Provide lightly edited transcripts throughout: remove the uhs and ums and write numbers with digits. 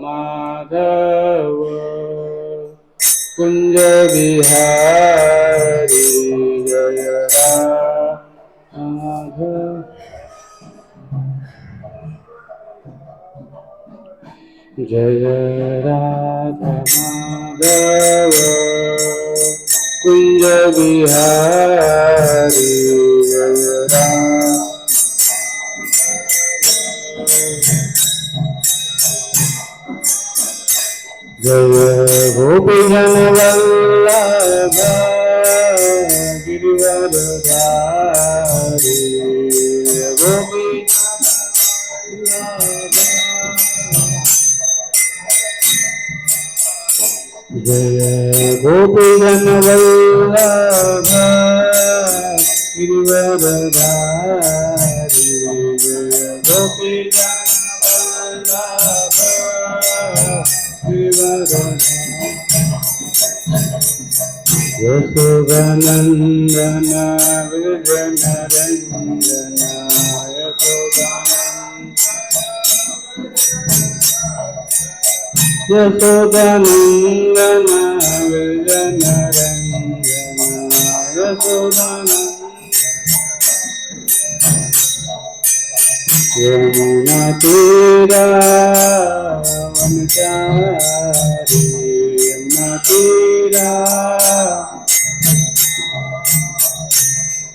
माधव कुंज बिहारी जय राधव जय राधा माधव कुंज बिहारी जय राधा जय गोपीजन वल्लभ गिरिवरधारी गोपी जय गोपीजन वल्लभ गिरिवरधारी जय गोपीजन वल्लभ यशोदानंदन विजन रंजन यशोदानंदन विजन रंजन यशोदानंदन यमुना तीरा वनचारी यमुना तीरा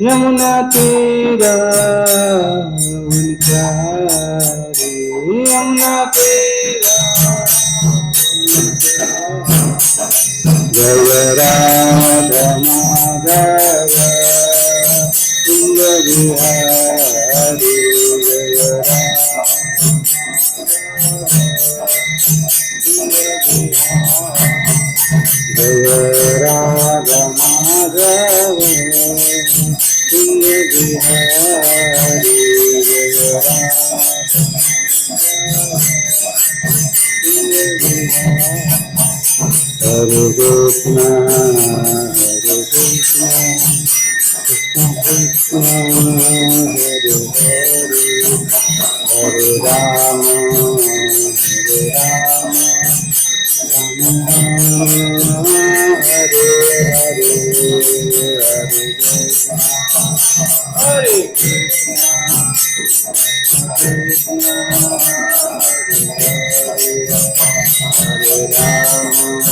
यमुना तीरा वनचारी यमुना तीरा जय राधा माधव कुंज बिहारी जय राधा माधव कुंज बिहारी जय हरे कृष्ण कृष्ण कृष्ण हरे हरे हरे राम राम राम हरे हरे हरे कृष्ण हरे कृष्ण कृष्ण हरे राम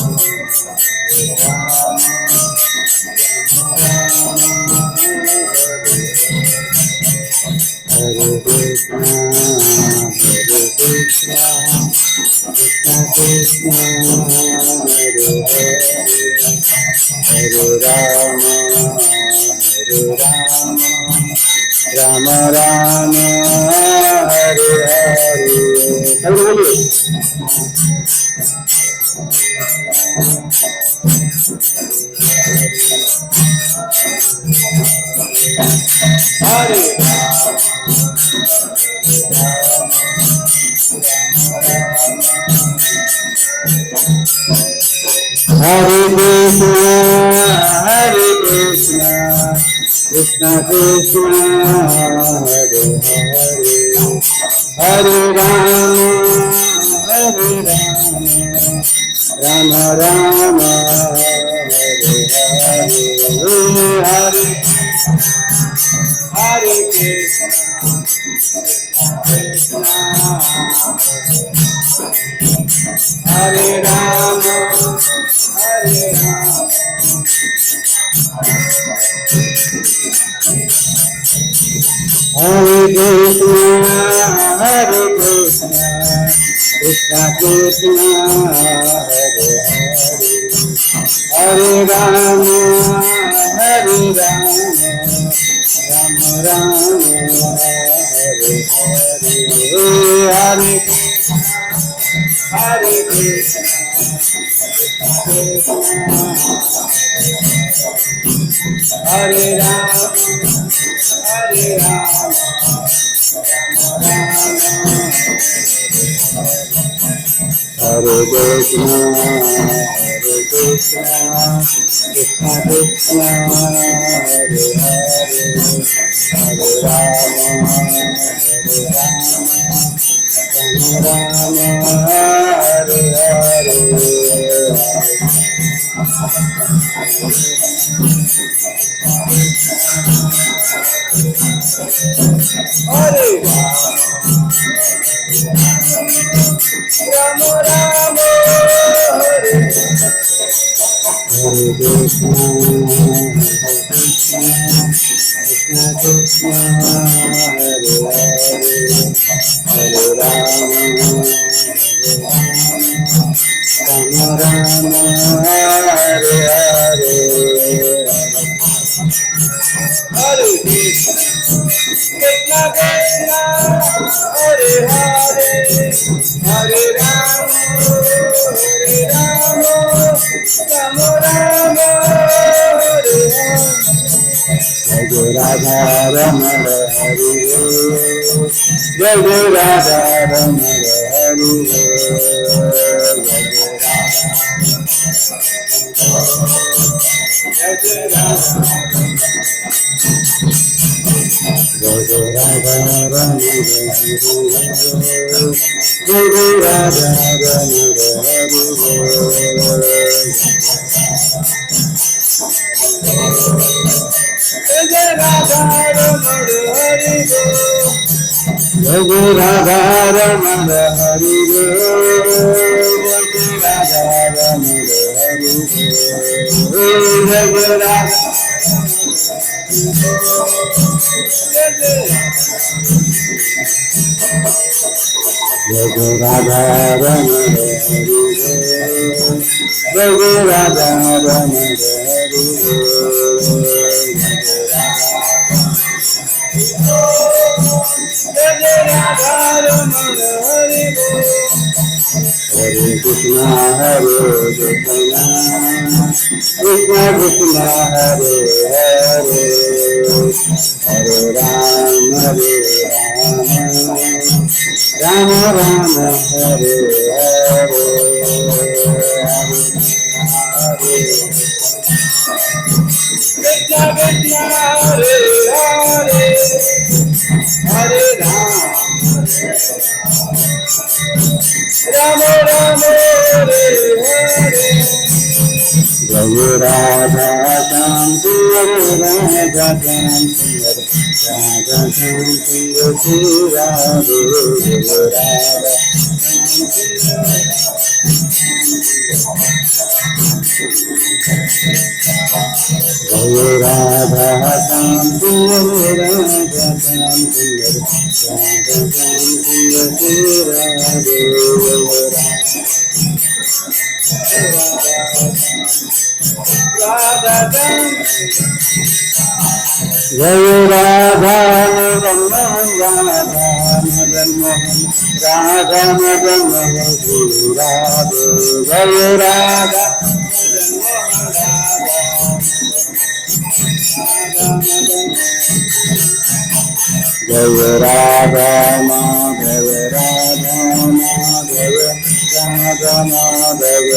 हरे कृष्ण कृष्ण कृष्ण हरे हरे राम राम राम हरे हरे बोलिए हरे हरे कृष्ण कृष्ण कृष्ण हरे हरे हरे राम राम राम हरे हरे हरे हरे कृष्ण कृष्ण हरे राम हरे कृष्ण कृष्ण कृष्ण हरे हरे हरे राम राम राम हरे हरे हरे कृष्ण हरे राम हरे कृष्ण कृष्ण कृष्ण हरे हरे हरे राम राम हरे Hare Rama Rama Hare Hare Krishna Krishna Krishna Hare Hare Rama Rama Hare Hare Hare Krishna Krishna Krishna Hare Hare Hare Rama Rama Rama Hare Hare Jai Radha Rama Hare Jai Radha Rama Hare Jai Radha Jai Radha Rama Hare Jai Radha Rama Hare Jai Radha Rama Hare Jai Radha Rama Hare Jai Radha Rama Hare Jai Radha Jai Radha Rama Jai Radha Rama Hare Krishna Hare Krishna Krishna Krishna Hare Hare Hare Rama Rama Rama Hare Hare Krishna Krishna Hare Hare Hare Rama Rama Rama Hare Hare Jai Radha Shanti Radha Shanti Radha Shanti Radha Radha Jai Radha Shanti Radha Shanti Radha Shanti Radha Jai Radha Madan Radha Madan Radha Madan Radha Jai Radha Jai Radha Madhava Radha Madhava Radha Madhava Radha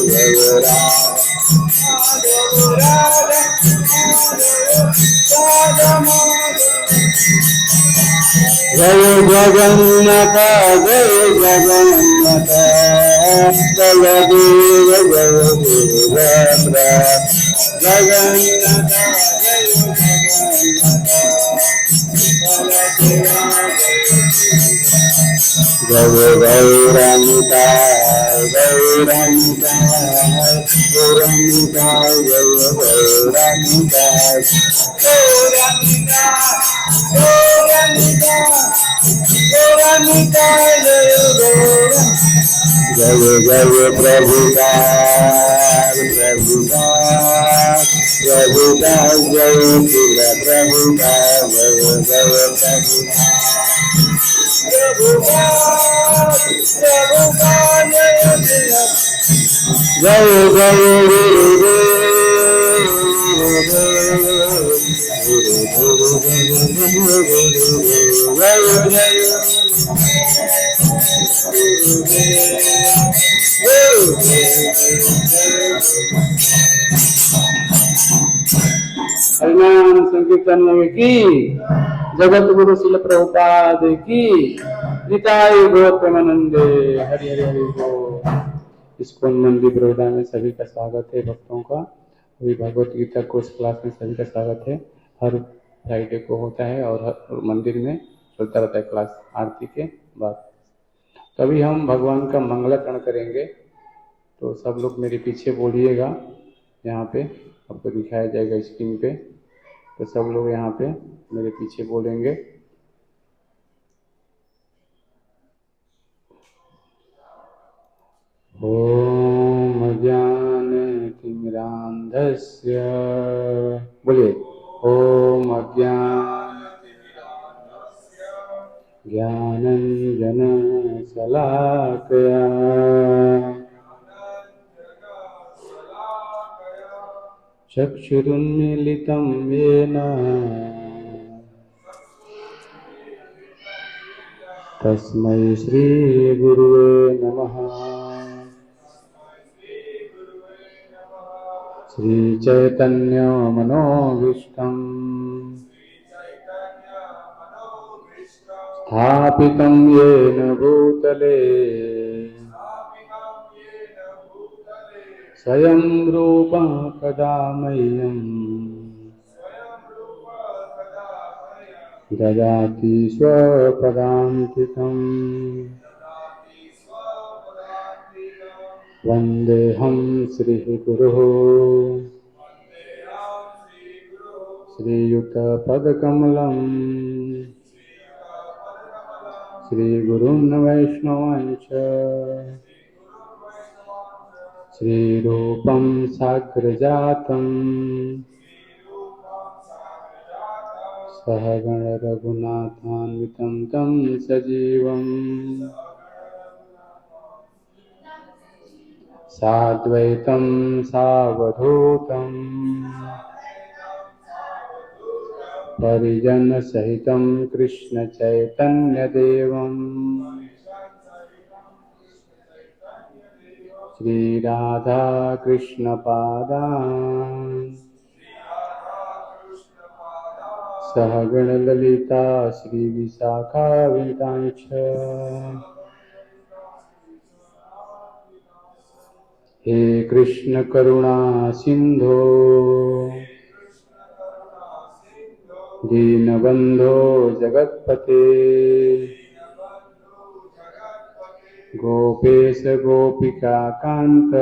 Jai Radha Jai Jagannatha Jai Jagannatha Baladeva Baladeva Jagannatha Jai Jagannatha Baladeva Jai Gauramita Gauramita Gauramita Jai Gauramita Gauramita Gauramita Gauramita Jai Gauramita Jai Jai Prabhupada Prabhupada Prabhupada Jai Srila Prabhupada Jai Jai Prabhupada Prabhupada Jai Jai हरिनाम संकीर्तन की जगत गुरु शिल प्रभुपाद की निताय गौतमानंदे हरि हरि हरि बोल। ISKCON मंदिर बड़ौदा में सभी का स्वागत है। भक्तों का अभी भगवत गीता कोर्स क्लास में सभी का स्वागत है। हर फ्राइडे को होता है और हर मंदिर में चलता रहता है क्लास आरती के बाद। तभी हम भगवान का मंगलाचरण करेंगे, तो सब लोग मेरे पीछे बोलिएगा। यहाँ पे आपको दिखाया जाएगा स्क्रीन पे, तो सब लोग यहाँ पे मेरे पीछे बोलेंगे। ओम अज्ञानतिमिरान्धस्य, बोलिए ओम अज्ञानतिमिरान्धस्य ज्ञानञ्जनशलाकया चक्षुरुन्मीलितं येन तस्मै श्रीगुरुवे नमः। श्रीचैतन्यमनोभीष्टम् स्थापितं येन भूतले स्वयं रूपं कदा मह्यम् ददाति स्वपदान्तिकम्। वन्देऽहं श्रीगुरुः श्रीयुतपदकमलम् श्रीगुरुन् वैष्णवांश्च श्रीरूपं साग्रजातम् सहगण रघुनाथान्वितं तं सजीवम् साद्वैतं सावधूतं परिजनसहितं कृष्णचैतन्यदेवम् श्रीराधा कृष्णपादान् सहगण ललिता श्रीविशाखान्वितांश्च हे कृष्ण करुणा सिंधो दीनबंधो जगत्पते गोपेश गोपिका कांत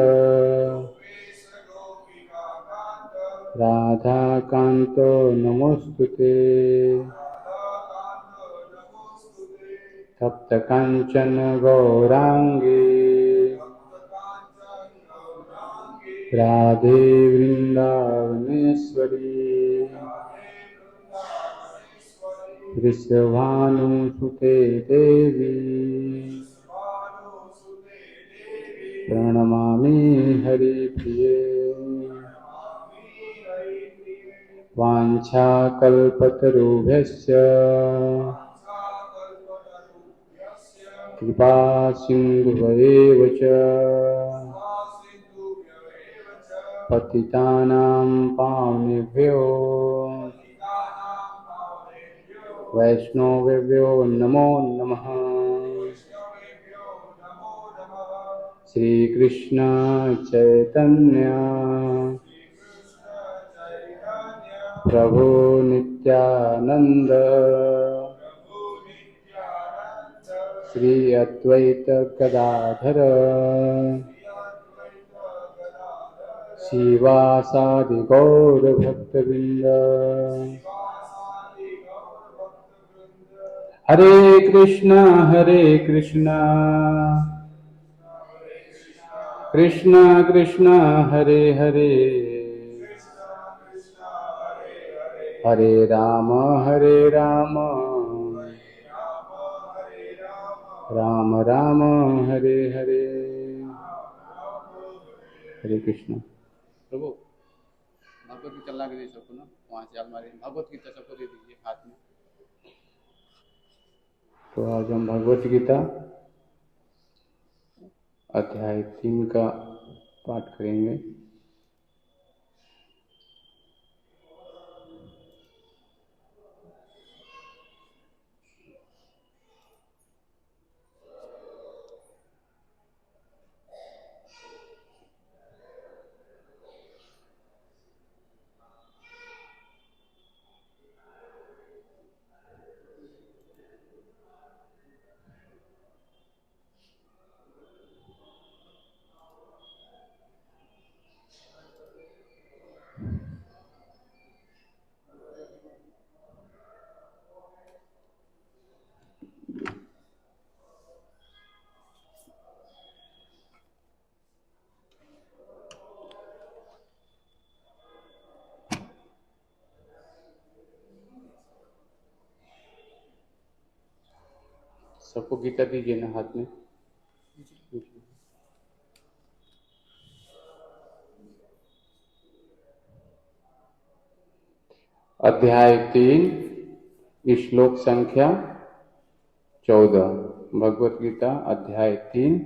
राधा कांत नमोस्तुते। तप्त कांचन गौरांगी राधे वृंदावनेश्वरी वृषभानुसुते देवी प्रणमामि हरिप्रिये। वाञ्छाकल्पतरुभ्यश्च कृपा सिन्धुभ्येव च पतितानां पावनेभ्यो वैष्णवेभ्यो नमो नमः। श्रीकृष्ण चैतन्य प्रभु नित्यानंद श्री अद्वैत गदाधर शिवासादि गौर भक्तवृंद। हरे कृष्णा कृष्णा कृष्णा हरे हरे हरे राम राम राम हरे हरे। हरे कृष्णा। प्रभु भगवत गीता ला के दे सबको ना, वहाँ से अलमारी में भगवत गीता सबको दे दीजिए हाथ में। तो आज हम भगवत गीता अध्याय 3 का पाठ करेंगे। सबको गीता दीजिए ना हाथ में। अध्याय 3 श्लोक संख्या 14। भगवत गीता अध्याय 3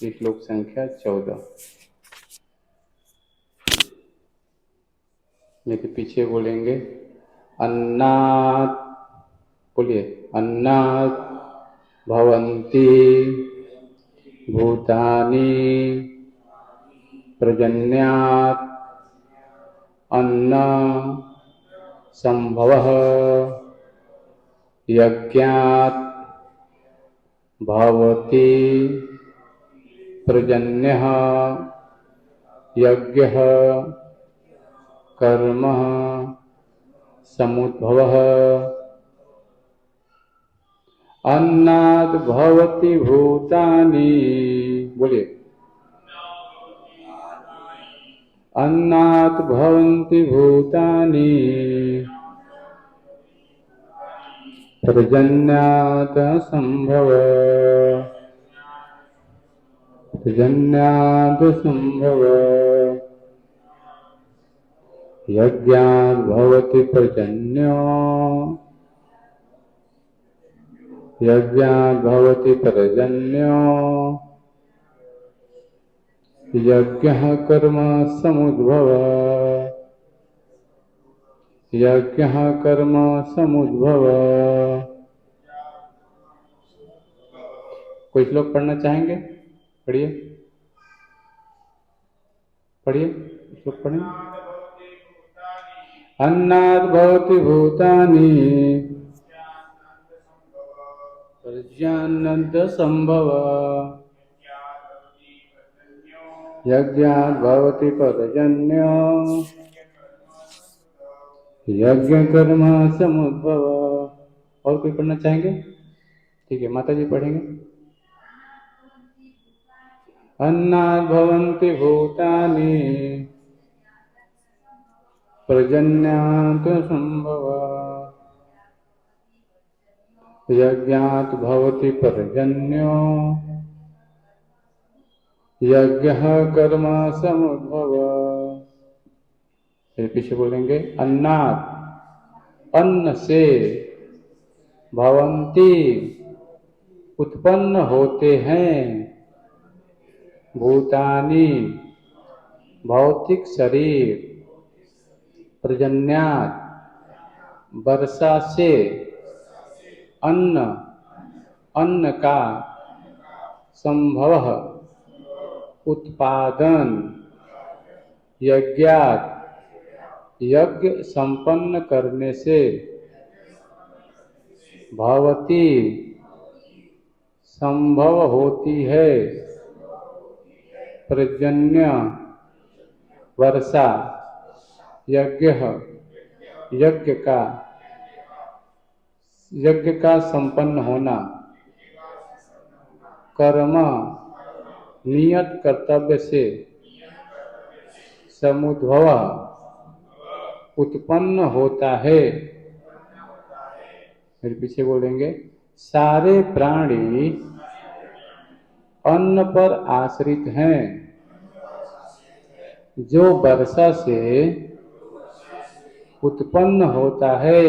श्लोक संख्या 14। मेरे पीछे बोलेंगे अन्नात्, बोलिए अन्नात् भवन्ति भूतानि पर्जन्यात् अन्न संभवः यज्ञात् भवति पर्जन्यः यज्ञः कर्म समुद्भवः। अन्नात् भवति भूतानि, बोलिए अन्नात् भवन्ति भूतानि पर्जन्यात् संभव पर्जन्यात् संभव यज्ञात् भवति पर्जन्यो यज्ञात् भवति पर्जन्यो यज्ञः कर्म समुद्भव यज्ञः कर्म समुद्भव। कोई श्लोक पढ़ना चाहेंगे? पढ़िए पढ़िए श्लोक पढ़ें। अन्नात् भवति भूतानि पर्जन्यात् संभव यज्ञात् भवति पर्जन्यो यज्ञ कर्म समुद्भव। और कोई पढ़ना चाहेंगे? ठीक है, माता जी पढ़ेंगे। अन्नात् भवन्ति भूतानि पर्जन्यात् संभव यज्ञात् भवति पर्जन्यो यज्ञः कर्म समुद्भव। फिर पीछे बोलेंगे अन्नात्, अन्न से, भवन्ति, उत्पन्न होते हैं, भूतानि, भौतिक शरीर, पर्जन्यात्, वर्षा से, अन्न, अन्न का, संभव, उत्पादन, यज्ञात्, यज्ञ संपन्न करने से, भवति, संभव होती है, पर्जन्य, वर्षा, यज्ञ, यज्ञ का संपन्न होना, कर्म, नियत कर्तव्य से, समुद्भव, उत्पन्न होता है। फिर पीछे बोलेंगे सारे प्राणी अन्न पर आश्रित हैं, जो वर्षा से उत्पन्न होता है।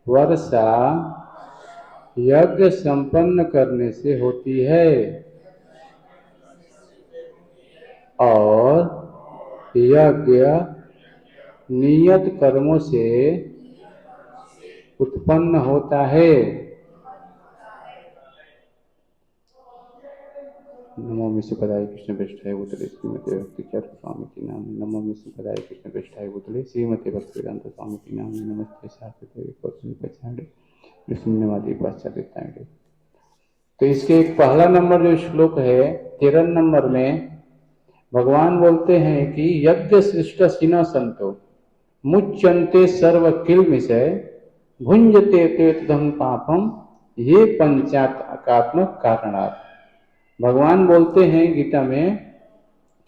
वर्षा यज्ञ संपन्न करने से होती है और यज्ञ नियत कर्मों से उत्पन्न होता है। नमो विष्णुपदाय कृष्ण पृष्ठाय भूतले श्रीमते भक्तिचरण स्वामी की नाम। नमो विष्णुपदाय कृष्ण पृष्ठाय भूतले श्रीमते भक्तिवेदांत स्वामी की नाम। नमस्ते शास्त्रते पछाड़े विष्णुवादी पाश्चात्य। तो इसके एक पहला नंबर जो श्लोक है 13 नंबर में भगवान बोलते हैं कि यज्ञ सृष्ट सिन संतो मुच्यन्ते सर्व किल विषय भुंजते ते तदं पापम ये पंचात्मक कारणात्। भगवान बोलते हैं गीता में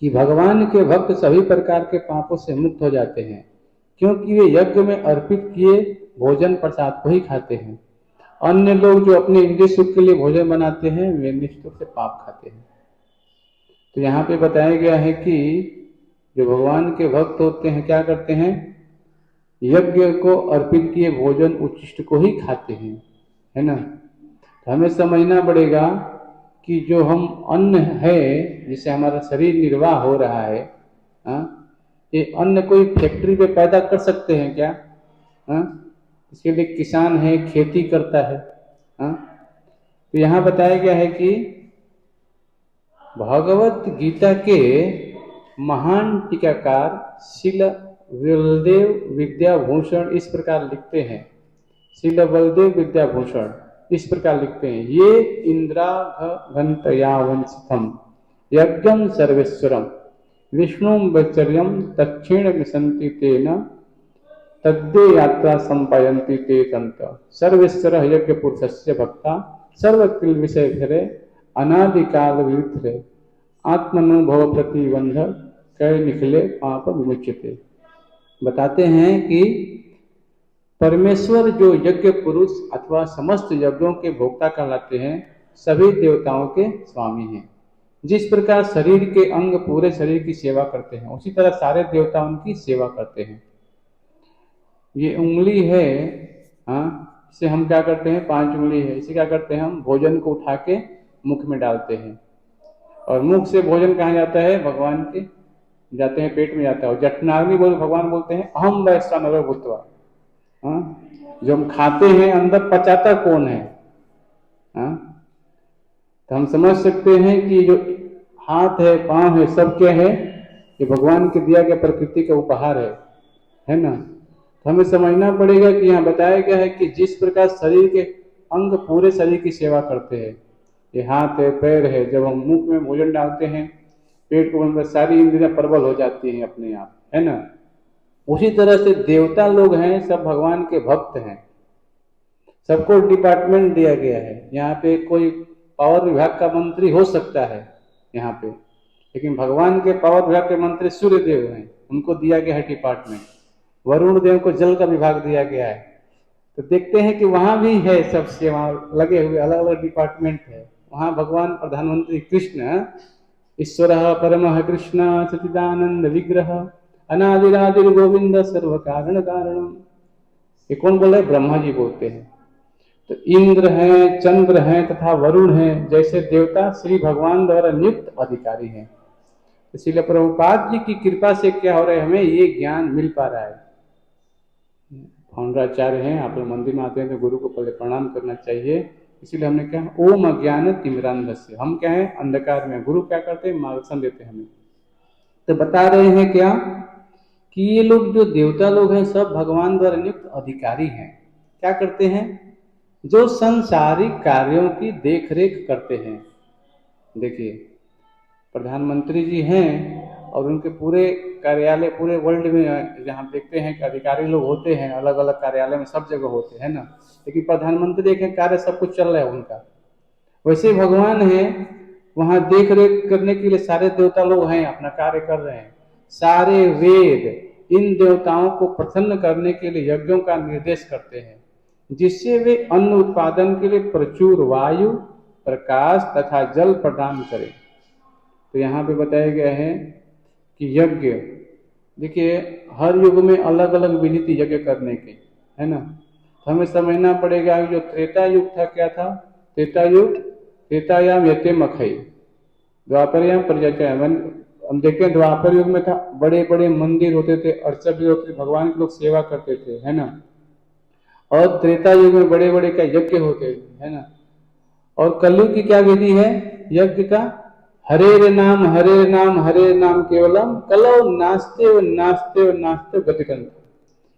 कि भगवान के भक्त सभी प्रकार के पापों से मुक्त हो जाते हैं, क्योंकि वे यज्ञ में अर्पित किए भोजन प्रसाद को ही खाते हैं। अन्य लोग जो अपने इंद्रिय सुख के लिए भोजन बनाते हैं वे निश्चित रूप से पाप खाते हैं। तो यहाँ पे बताया गया है कि जो भगवान के भक्त होते हैं क्या करते हैं, यज्ञ को अर्पित किए भोजन उच्छिष्ट को ही खाते हैं, है ना। तो हमें समझना पड़ेगा कि जो हम अन्न है जिससे हमारा शरीर निर्वाह हो रहा है, ये अन्न कोई फैक्ट्री पे पैदा कर सकते हैं क्या? इसके लिए किसान है, खेती करता है। तो यहाँ बताया गया है कि भगवत गीता के महान टीकाकार श्रील बलदेव विद्याभूषण इस प्रकार लिखते हैं, श्रील बलदेव विद्याभूषण इस प्रकार लिखते हैं, ये इंद्राघंतया वंशितम यज्ञम सर्वेश्वरम विष्णु वैचर्यम दक्षिण विसंति तेन तद्दे यात्रा संपायन्ति ते तंत सर्वेश्वर यज्ञ पुरुषस्य भक्ता सर्वकिल विषय धरे अनादिकाल विरुद्धरे आत्मनुभव प्रतिबंध कई निखिले पाप विमुच्यते। बताते हैं कि परमेश्वर जो यज्ञ पुरुष अथवा समस्त यज्ञों के भोक्ता कहलाते हैं, सभी देवताओं के स्वामी हैं। जिस प्रकार शरीर के अंग पूरे शरीर की सेवा करते हैं, उसी तरह सारे देवता उनकी सेवा करते हैं। ये उंगली है, इसे हम क्या करते हैं, 5 उंगली है, इसे क्या करते हैं, हम भोजन को उठा के मुख में डालते हैं, और मुख से भोजन कहाँ जाता है, भगवान के जाते हैं, पेट में जाता है। जठनाग्नि बोल भगवान बोलते हैं अहम वैश्वानरो भूत्वा, जो हम खाते हैं अंदर पचाता कौन है। तो हम समझ सकते हैं कि जो हाथ है, पांव है, सब क्या है, ये भगवान के दिया गया प्रकृति का उपहार है ना। तो हमें समझना पड़ेगा कि यहाँ बताया गया है कि जिस प्रकार शरीर के अंग पूरे शरीर की सेवा करते हैं, ये हाथ है, पैर है, जब हम मुख में भोजन डालते हैं, पेट को अंदर सारी इंद्रियां प्रबल हो जाती हैं अपने आप, है ना। उसी तरह से देवता लोग हैं, सब भगवान के भक्त हैं, सबको डिपार्टमेंट दिया गया है। यहाँ पे कोई पावर विभाग का मंत्री हो सकता है यहाँ पे, लेकिन भगवान के पावर विभाग के मंत्री सूर्य देव हैं, उनको दिया गया है डिपार्टमेंट। वरुण देव को जल का विभाग दिया गया है। तो देखते हैं कि वहां भी है सब सेवा लगे हुए, अलग अलग डिपार्टमेंट है। वहां भगवान प्रधानमंत्री कृष्ण ईश्वर परम कृष्ण सचिदानंद विग्रह अनादिरादिर गोविंद सर्व कारण कारणम, ये कौन बोल रहे, ब्रह्मा जी बोलते हैं। तो इंद्र हैं, चंद्र हैं तथा वरुण हैं जैसे देवता श्री भगवान द्वारा नियुक्त अधिकारी हैं। इसलिए प्रभुपाद जी की कृपा से क्या हो रहा है, हमें ये ज्ञान मिल पा रहा है। फाउंडराचार्य हैं, आप लोग मंदिर में आते हैं तो गुरु को पहले प्रणाम करना चाहिए। इसीलिए हमने कहा ओम अज्ञान तिमिरांधस्य, हम क्या है, अंधकार में। गुरु क्या करते हैं, मार्गदर्शन देते हैं हमें। तो बता रहे हैं क्या कि ये लोग जो देवता लोग हैं सब भगवान द्वारा नियुक्त अधिकारी हैं। क्या करते हैं, जो संसारिक कार्यों की देखरेख करते हैं। देखिए प्रधानमंत्री जी हैं और उनके पूरे कार्यालय पूरे वर्ल्ड में जहाँ देखते हैं कि अधिकारी लोग होते हैं, अलग अलग कार्यालय में सब जगह होते हैं ना, लेकिन प्रधानमंत्री के कार्य सब कुछ चल रहा है उनका। वैसे भगवान है, वहां देख रेख करने के लिए सारे देवता लोग हैं, अपना कार्य कर रहे हैं। सारे वेद इन देवताओं को प्रसन्न करने के लिए यज्ञों का निर्देश करते हैं, जिससे वे अन्न उत्पादन के लिए प्रचुर वायु, प्रकाश तथा जल प्रदान करें। तो यहाँ पे बताया गया है कि यज्ञ, देखिए हर युग में अलग अलग विधि थी यज्ञ करने की, है ना। तो हमें समझना पड़ेगा जो त्रेता युग था, क्या था, त्रेता युग, त्रेतायाम यते मखई, द्वापरयाम प्रजाचयन। हम देखते हैं द्वापर युग में था, बड़े बड़े मंदिर होते थे, अर्चक भी होते थे, भगवान के लोग सेवा करते थे, है ना। और त्रेता युग में बड़े बड़े क्या यज्ञ होते थे, है ना। और कलयुग की क्या विधि है यज्ञ का, हरे नाम हरे नाम केवलम कलौ नास्ते व नास्ते व नास्ते गतिकंठ।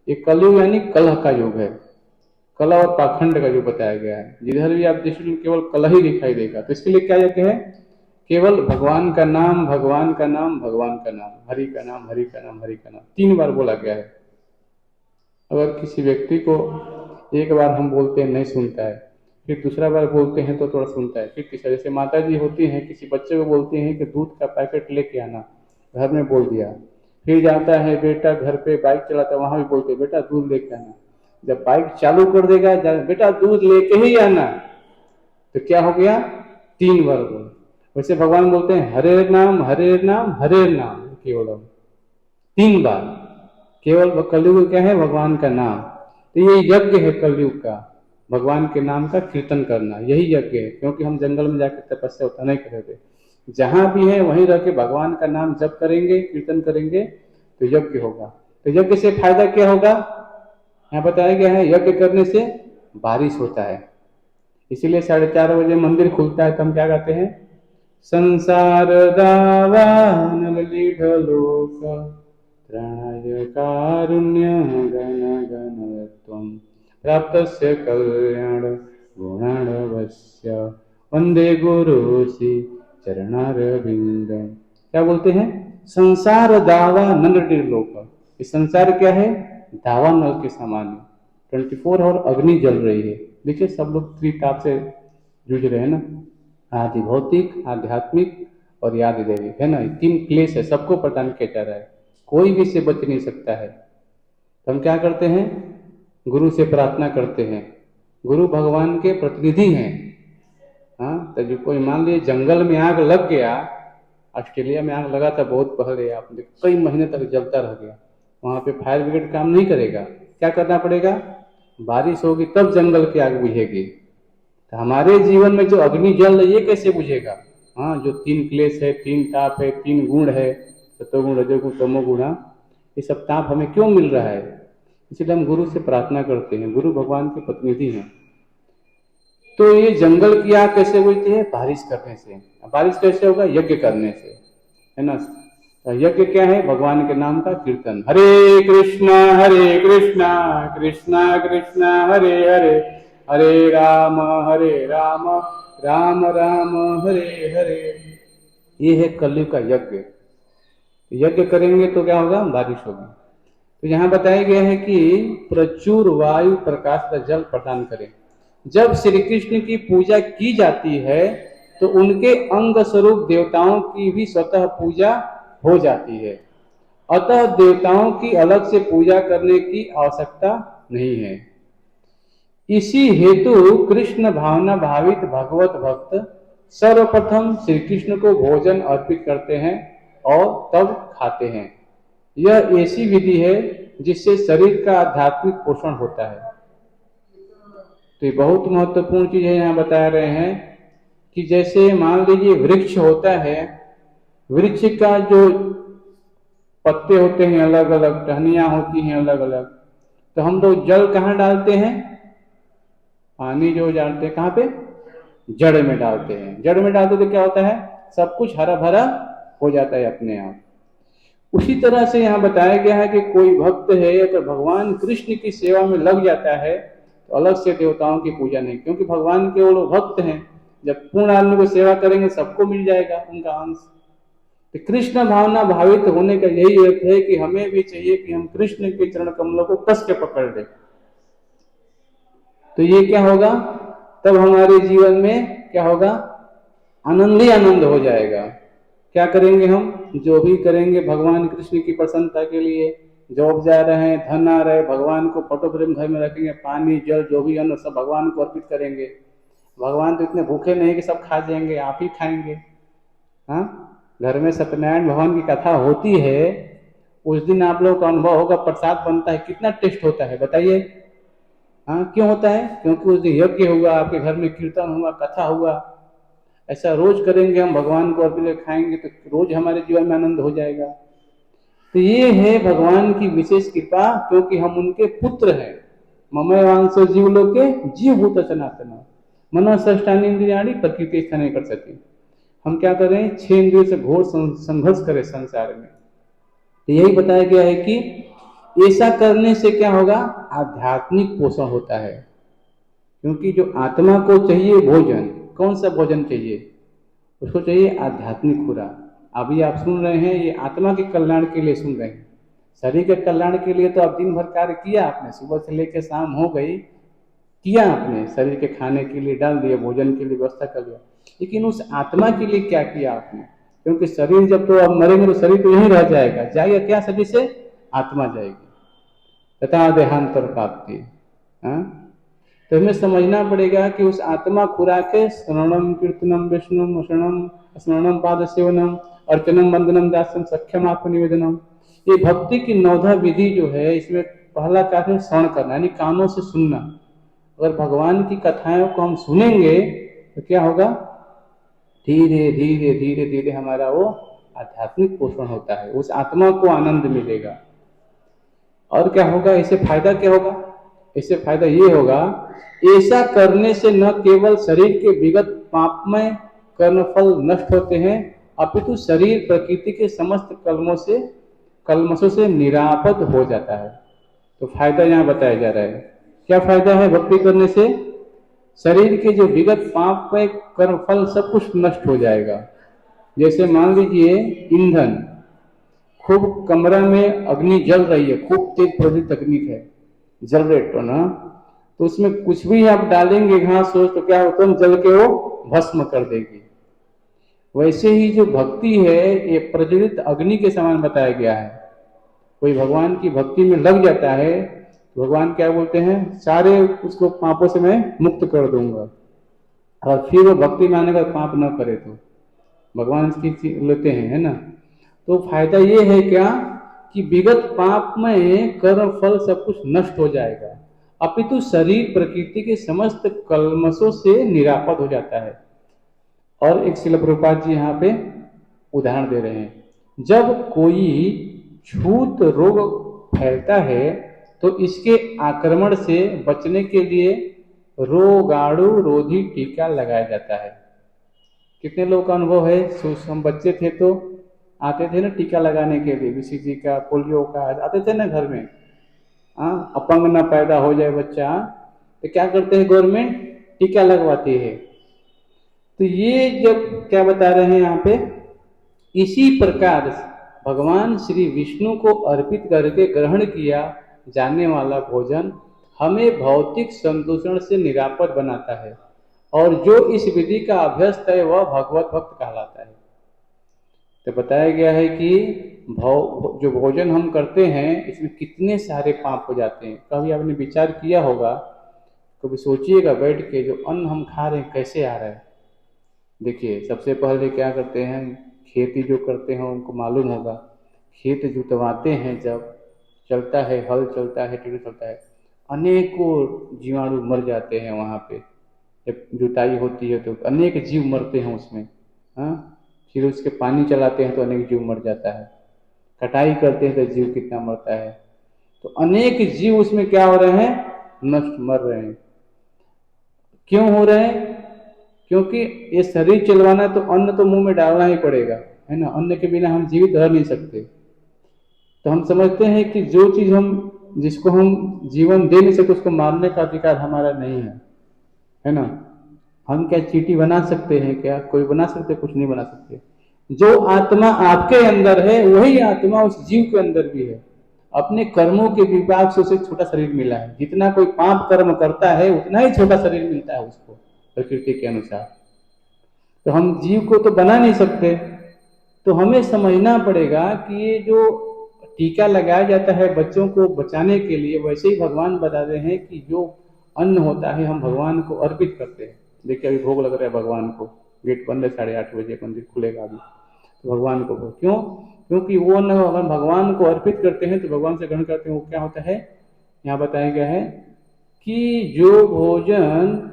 ये कलयुग यानी कलह का युग है, कलह और पाखंड का युग बताया गया है। जिधर भी आप देखिए केवल कलह ही दिखाई देगा। तो इसके लिए क्या यज्ञ है, केवल भगवान का नाम, भगवान का नाम, भगवान का नाम, हरि का नाम, हरि का नाम, हरि का नाम 3 बार बोला गया है। अगर किसी व्यक्ति को एक बार हम बोलते हैं नहीं सुनता है, फिर दूसरा बार बोलते हैं तो थोड़ा सुनता है, फिर तीसरा, जैसे माता जी होती हैं किसी बच्चे को बोलती हैं कि दूध का पैकेट लेके आना, घर में बोल दिया, फिर जाता है बेटा घर पे बाइक चलाता है, वहां भी बोलते हैं बेटा दूध लेके आना। जब बाइक चालू कर देगा, बेटा दूध लेके ही आना, तो क्या हो गया, 3 बार बोल। वैसे भगवान बोलते हैं हरे नाम हरे नाम हरे नाम, केवल 3 बार। केवल कलयुग क्या है, भगवान का नाम। तो ये यज्ञ है कलयुग का, भगवान के नाम का कीर्तन करना, यही यज्ञ है। क्योंकि हम जंगल में जाकर तपस्या उतना नहीं करेंगे, जहां भी है वहीं रह के भगवान का नाम जप करेंगे, कीर्तन करेंगे, तो यज्ञ होगा। तो यज्ञ से फायदा क्या होगा, यहाँ बताया गया है यज्ञ करने से बारिश होता है। इसीलिए 4:30 बजे मंदिर खुलता है, तो हम क्या गाते हैं, संसार दावानल लीढलोक त्रणाय कारुण्य गण गणत्वं प्राप्तस्य कल्याण गुणाणवस्य वंदे गुरुसि चरणारविंद। क्या बोलते हैं, संसार दावा नल लीढलोक। ये संसार क्या है, दावा नल के समान है, 24 आवर अग्नि जल रही है। देखिए सब लोग त्रिताप से जूझ रहे हैं ना, आदि भौतिक, आध्यात्मिक और ये आदि दैविक है ना, 3 क्लेश है, सबको प्रदान किया जा रहा है, कोई भी इससे बच नहीं सकता है। तो हम क्या करते हैं, गुरु से प्रार्थना करते हैं, गुरु भगवान के प्रतिनिधि हैं। हाँ, तो जो कोई मान लीजिए जंगल में आग लग गया, ऑस्ट्रेलिया में आग लगा था बहुत पहले, आप कई महीने तक जलता रह गया, वहां पे फायर ब्रिगेड काम नहीं करेगा, क्या करना पड़ेगा, बारिश होगी तब जंगल की आग बुझेगी। तो हमारे जीवन में जो अग्नि जल ये कैसे बुझेगा। हाँ, जो 3 क्लेश है, 3 ताप है, 3 गुण है, सतोगुण रजोगुण तमोगुण, ये सब ताप हमें क्यों मिल रहा है, इसलिए हम गुरु से प्रार्थना करते हैं, गुरु भगवान के प्रतिनिधि हैं। तो ये जंगल की आग कैसे बुझती है, बारिश करने से। बारिश कैसे होगा, यज्ञ करने से, है ना। तो यज्ञ क्या है, भगवान के नाम का कीर्तन। हरे कृष्णा कृष्णा कृष्णा हरे हरे, हरे राम राम राम हरे हरे। ये है कलयुग का यज्ञ। यज्ञ करेंगे तो क्या होगा, बारिश होगी। तो यहाँ बताया गया है कि प्रचुर वायु प्रकाश का जल प्रदान करें। जब श्री कृष्ण की पूजा की जाती है तो उनके अंग स्वरूप देवताओं की भी स्वतः पूजा हो जाती है, अतः देवताओं की अलग से पूजा करने की आवश्यकता नहीं है। इसी हेतु कृष्ण भावना भावित भगवत भक्त सर्वप्रथम श्री कृष्ण को भोजन अर्पित करते हैं और तब खाते हैं। यह ऐसी विधि है जिससे शरीर का आध्यात्मिक पोषण होता है। तो ये बहुत महत्वपूर्ण चीज है, यहाँ बता रहे हैं कि जैसे मान लीजिए वृक्ष होता है, वृक्ष का जो पत्ते होते हैं अलग अलग, टहनियां होती हैं अलग अलग, तो हम लोग जल कहाँ डालते हैं, पानी जो डालते हैं कहाँ पे, जड़ में डालते हैं। जड़ में डालते तो क्या होता है, सब कुछ हरा भरा हो जाता है अपने आप। उसी तरह से यहाँ बताया गया है कि कोई भक्त है अगर भगवान कृष्ण की सेवा में लग जाता है तो अलग से देवताओं की पूजा नहीं, क्योंकि भगवान के वो भक्त हैं। जब पूर्ण आदमी को सेवा करेंगे सबको मिल जाएगा उनका अंश। तो कृष्ण भावना भावित होने का यही अर्थ है कि हमें भी चाहिए कि हम कृष्ण के चरण कमलों को कस के पकड़ लें। तो ये क्या होगा, तब हमारे जीवन में क्या होगा, आनंद ही आनंद हो जाएगा। क्या करेंगे हम, जो भी करेंगे भगवान कृष्ण की प्रसन्नता के लिए। जॉब जा रहे हैं, धन आ रहे, भगवान को फोटो फ्रेम घर में रखेंगे, पानी जल जो भी अन्न सब भगवान को अर्पित करेंगे। भगवान तो इतने भूखे नहीं कि सब खा जाएंगे, आप ही खाएंगे। हाँ, घर में सत्यनारायण भगवान की कथा होती है, उस दिन आप लोगों का अनुभव होगा, प्रसाद बनता है, कितना टेस्ट होता है बताइए। हाँ, क्यों होता है, क्योंकि उस दिन यज्ञ हुआ, आपके घर में कीर्तन हुआ, कथा हुआ। ऐसा रोज करेंगे हम, भगवान को अर्पित खाएंगे तो रोज हमारे जीवन में आनंद हो जाएगा। तो ये है भगवान की विशेष कृपा, क्योंकि हम उनके पुत्र हैं। ममय वांसो जीवलोके जीवभूत सनातन मनो षष्ठानि इंद्रियाणि प्रकृति स्थाने कर सके। हम क्या करें, 6 इंद्रियों से घोर संघर्ष करें संसार में। तो यही बताया गया है कि ऐसा करने से क्या होगा, आध्यात्मिक पोषण होता है। क्योंकि जो आत्मा को चाहिए भोजन, कौन सा भोजन चाहिए, उसको चाहिए आध्यात्मिक खुराक। अभी आप सुन रहे हैं, ये आत्मा के कल्याण के लिए सुन रहे हैं। शरीर के कल्याण के लिए तो आप दिन भर कार्य किया आपने, सुबह से लेकर शाम हो गई, किया आपने, शरीर के खाने के लिए डाल दिया, भोजन के लिए व्यवस्था कर दिया, लेकिन उस आत्मा के लिए क्या किया आपने। क्योंकि शरीर जब तो अब मरेंगे तो शरीर तो यहीं रह जाएगा, जाएगा क्या शरीर से, आत्मा जाएगी, तथा देहांतर प्राप्ति। हाँ, तो हमें समझना पड़ेगा कि उस आत्मा खुराक है श्रवणम कीर्तनम विष्णुम शरणम स्मरणम पाद सेवनम अर्चनम वंदनम दास्यम सख्यम आत्मनिवेदनम। ये भक्ति की नौधा विधि जो है, इसमें पहला कार्य है श्रवण करना, यानी कानों से सुनना। अगर भगवान की कथाओं को हम सुनेंगे तो क्या होगा, धीरे धीरे धीरे धीरे हमारा वो आध्यात्मिक पोषण होता है, उस आत्मा को आनंद मिलेगा। और क्या होगा, इससे फायदा क्या होगा, इससे फायदा ये होगा, ऐसा करने से न केवल शरीर के विगत पापमय कर्मफल नष्ट होते हैं, अपितु शरीर प्रकृति के समस्त कलमशों से निरापद हो जाता है। तो फायदा यहाँ बताया जा रहा है। क्या फायदा है भक्ति करने से? शरीर के जो विगत पाप में कर्म फल सब कुछ नष्ट हो जाएगा। जैसे मान लीजिए ईंधन, खूब कमरा में अग्नि जल रही है, खूब तेज प्रज्वलित अग्नि है, जनरेटर ना, तो उसमें कुछ भी आप डालेंगे घास हो तो क्या होता है, जल के वो भस्म कर देगी। वैसे ही जो भक्ति है ये प्रज्वलित अग्नि के समान बताया गया है। कोई भगवान की भक्ति में लग जाता है, भगवान क्या बोलते हैं, सारे उसको पापों से मैं मुक्त कर दूंगा। और फिर वो भक्ति में आने का पाप न करे तो भगवान इसकी लेते हैं, है ना। तो फायदा ये है क्या कि विगत पाप में कर्म फल सब कुछ नष्ट हो जाएगा, अपितु शरीर प्रकृति के समस्त कलमशों से निरापद हो जाता है। और एक श्रील प्रभुपाद जी यहाँ पे उदाहरण दे रहे हैं, जब कोई छूत रोग फैलता है तो इसके आक्रमण से बचने के लिए रोगाणु रोधी टीका लगाया जाता है। कितने लोगों का अनुभव है, हम बच्चे थे तो आते थे ना टीका लगाने के लिए, बीसीजी का, पोलियो का आते थे ना घर में। अपंग ना पैदा हो जाए बच्चा तो क्या करते हैं, गवर्नमेंट टीका लगवाती है। तो ये जब क्या बता रहे हैं यहाँ पे, इसी प्रकार भगवान श्री विष्णु को अर्पित करके ग्रहण किया जाने वाला भोजन हमें भौतिक संदूषण से निरापद बनाता है, और जो इस विधि का अभ्यस्त है वह भगवत भक्त कहलाता है। तो बताया गया है कि जो भोजन हम करते हैं इसमें कितने सारे पाप हो जाते हैं। कभी आपने विचार किया होगा, कभी सोचिएगा बैठ के, जो अन्न हम खा रहे हैं कैसे आ रहा है। देखिए सबसे पहले क्या करते हैं, खेती जो करते हैं उनको मालूम होगा, खेत जुतवाते हैं, जब चलता है हल चलता है ट्रैक्टर चलता है, अनेकों जीवाणु मर जाते हैं वहाँ पे। जब जुताई होती है तो अनेक जीव मरते हैं उसमें। फिर उसके पानी चलाते हैं तो अनेक जीव मर जाता है, कटाई करते हैं तो जीव कितना मरता है। तो अनेक जीव उसमें क्या हो रहे हैं, नष्ट मर रहे हैं। क्यों हो रहे हैं? क्योंकि ये शरीर चलवाना तो अन्न तो मुंह में डालना ही पड़ेगा, है ना। अन्न के बिना हम जीवित रह नहीं सकते। तो हम समझते हैं कि जो चीज जिसको हम जीवन दे नहीं सकते उसको मारने का अधिकार हमारा नहीं है ना। हम क्या चींटी बना सकते हैं क्या? कोई बना सकते? कुछ नहीं बना सकते। जो आत्मा आपके अंदर है वही आत्मा उस जीव के अंदर भी है। अपने कर्मों के विभाग से उसे छोटा शरीर मिला है। जितना कोई पाप कर्म करता है उतना ही छोटा शरीर मिलता है उसको प्रकृति के अनुसार। तो हम जीव को तो बना नहीं सकते। तो हमें समझना पड़ेगा कि ये जो टीका लगाया जाता है बच्चों को बचाने के लिए, वैसे ही भगवान बता रहे हैं कि जो अन्न होता है हम भगवान को अर्पित करते हैं। देखिए अभी भोग लग रहा है भगवान को, गेट बंद है, 8:30 बजे मंदिर खुलेगा अभी। तो भगवान को भोग क्यों? क्योंकि वो अन्न अगर भगवान को अर्पित करते हैं तो भगवान से ग्रहण करते हैं, वो क्या होता है, यहाँ बताया गया है कि जो भोजन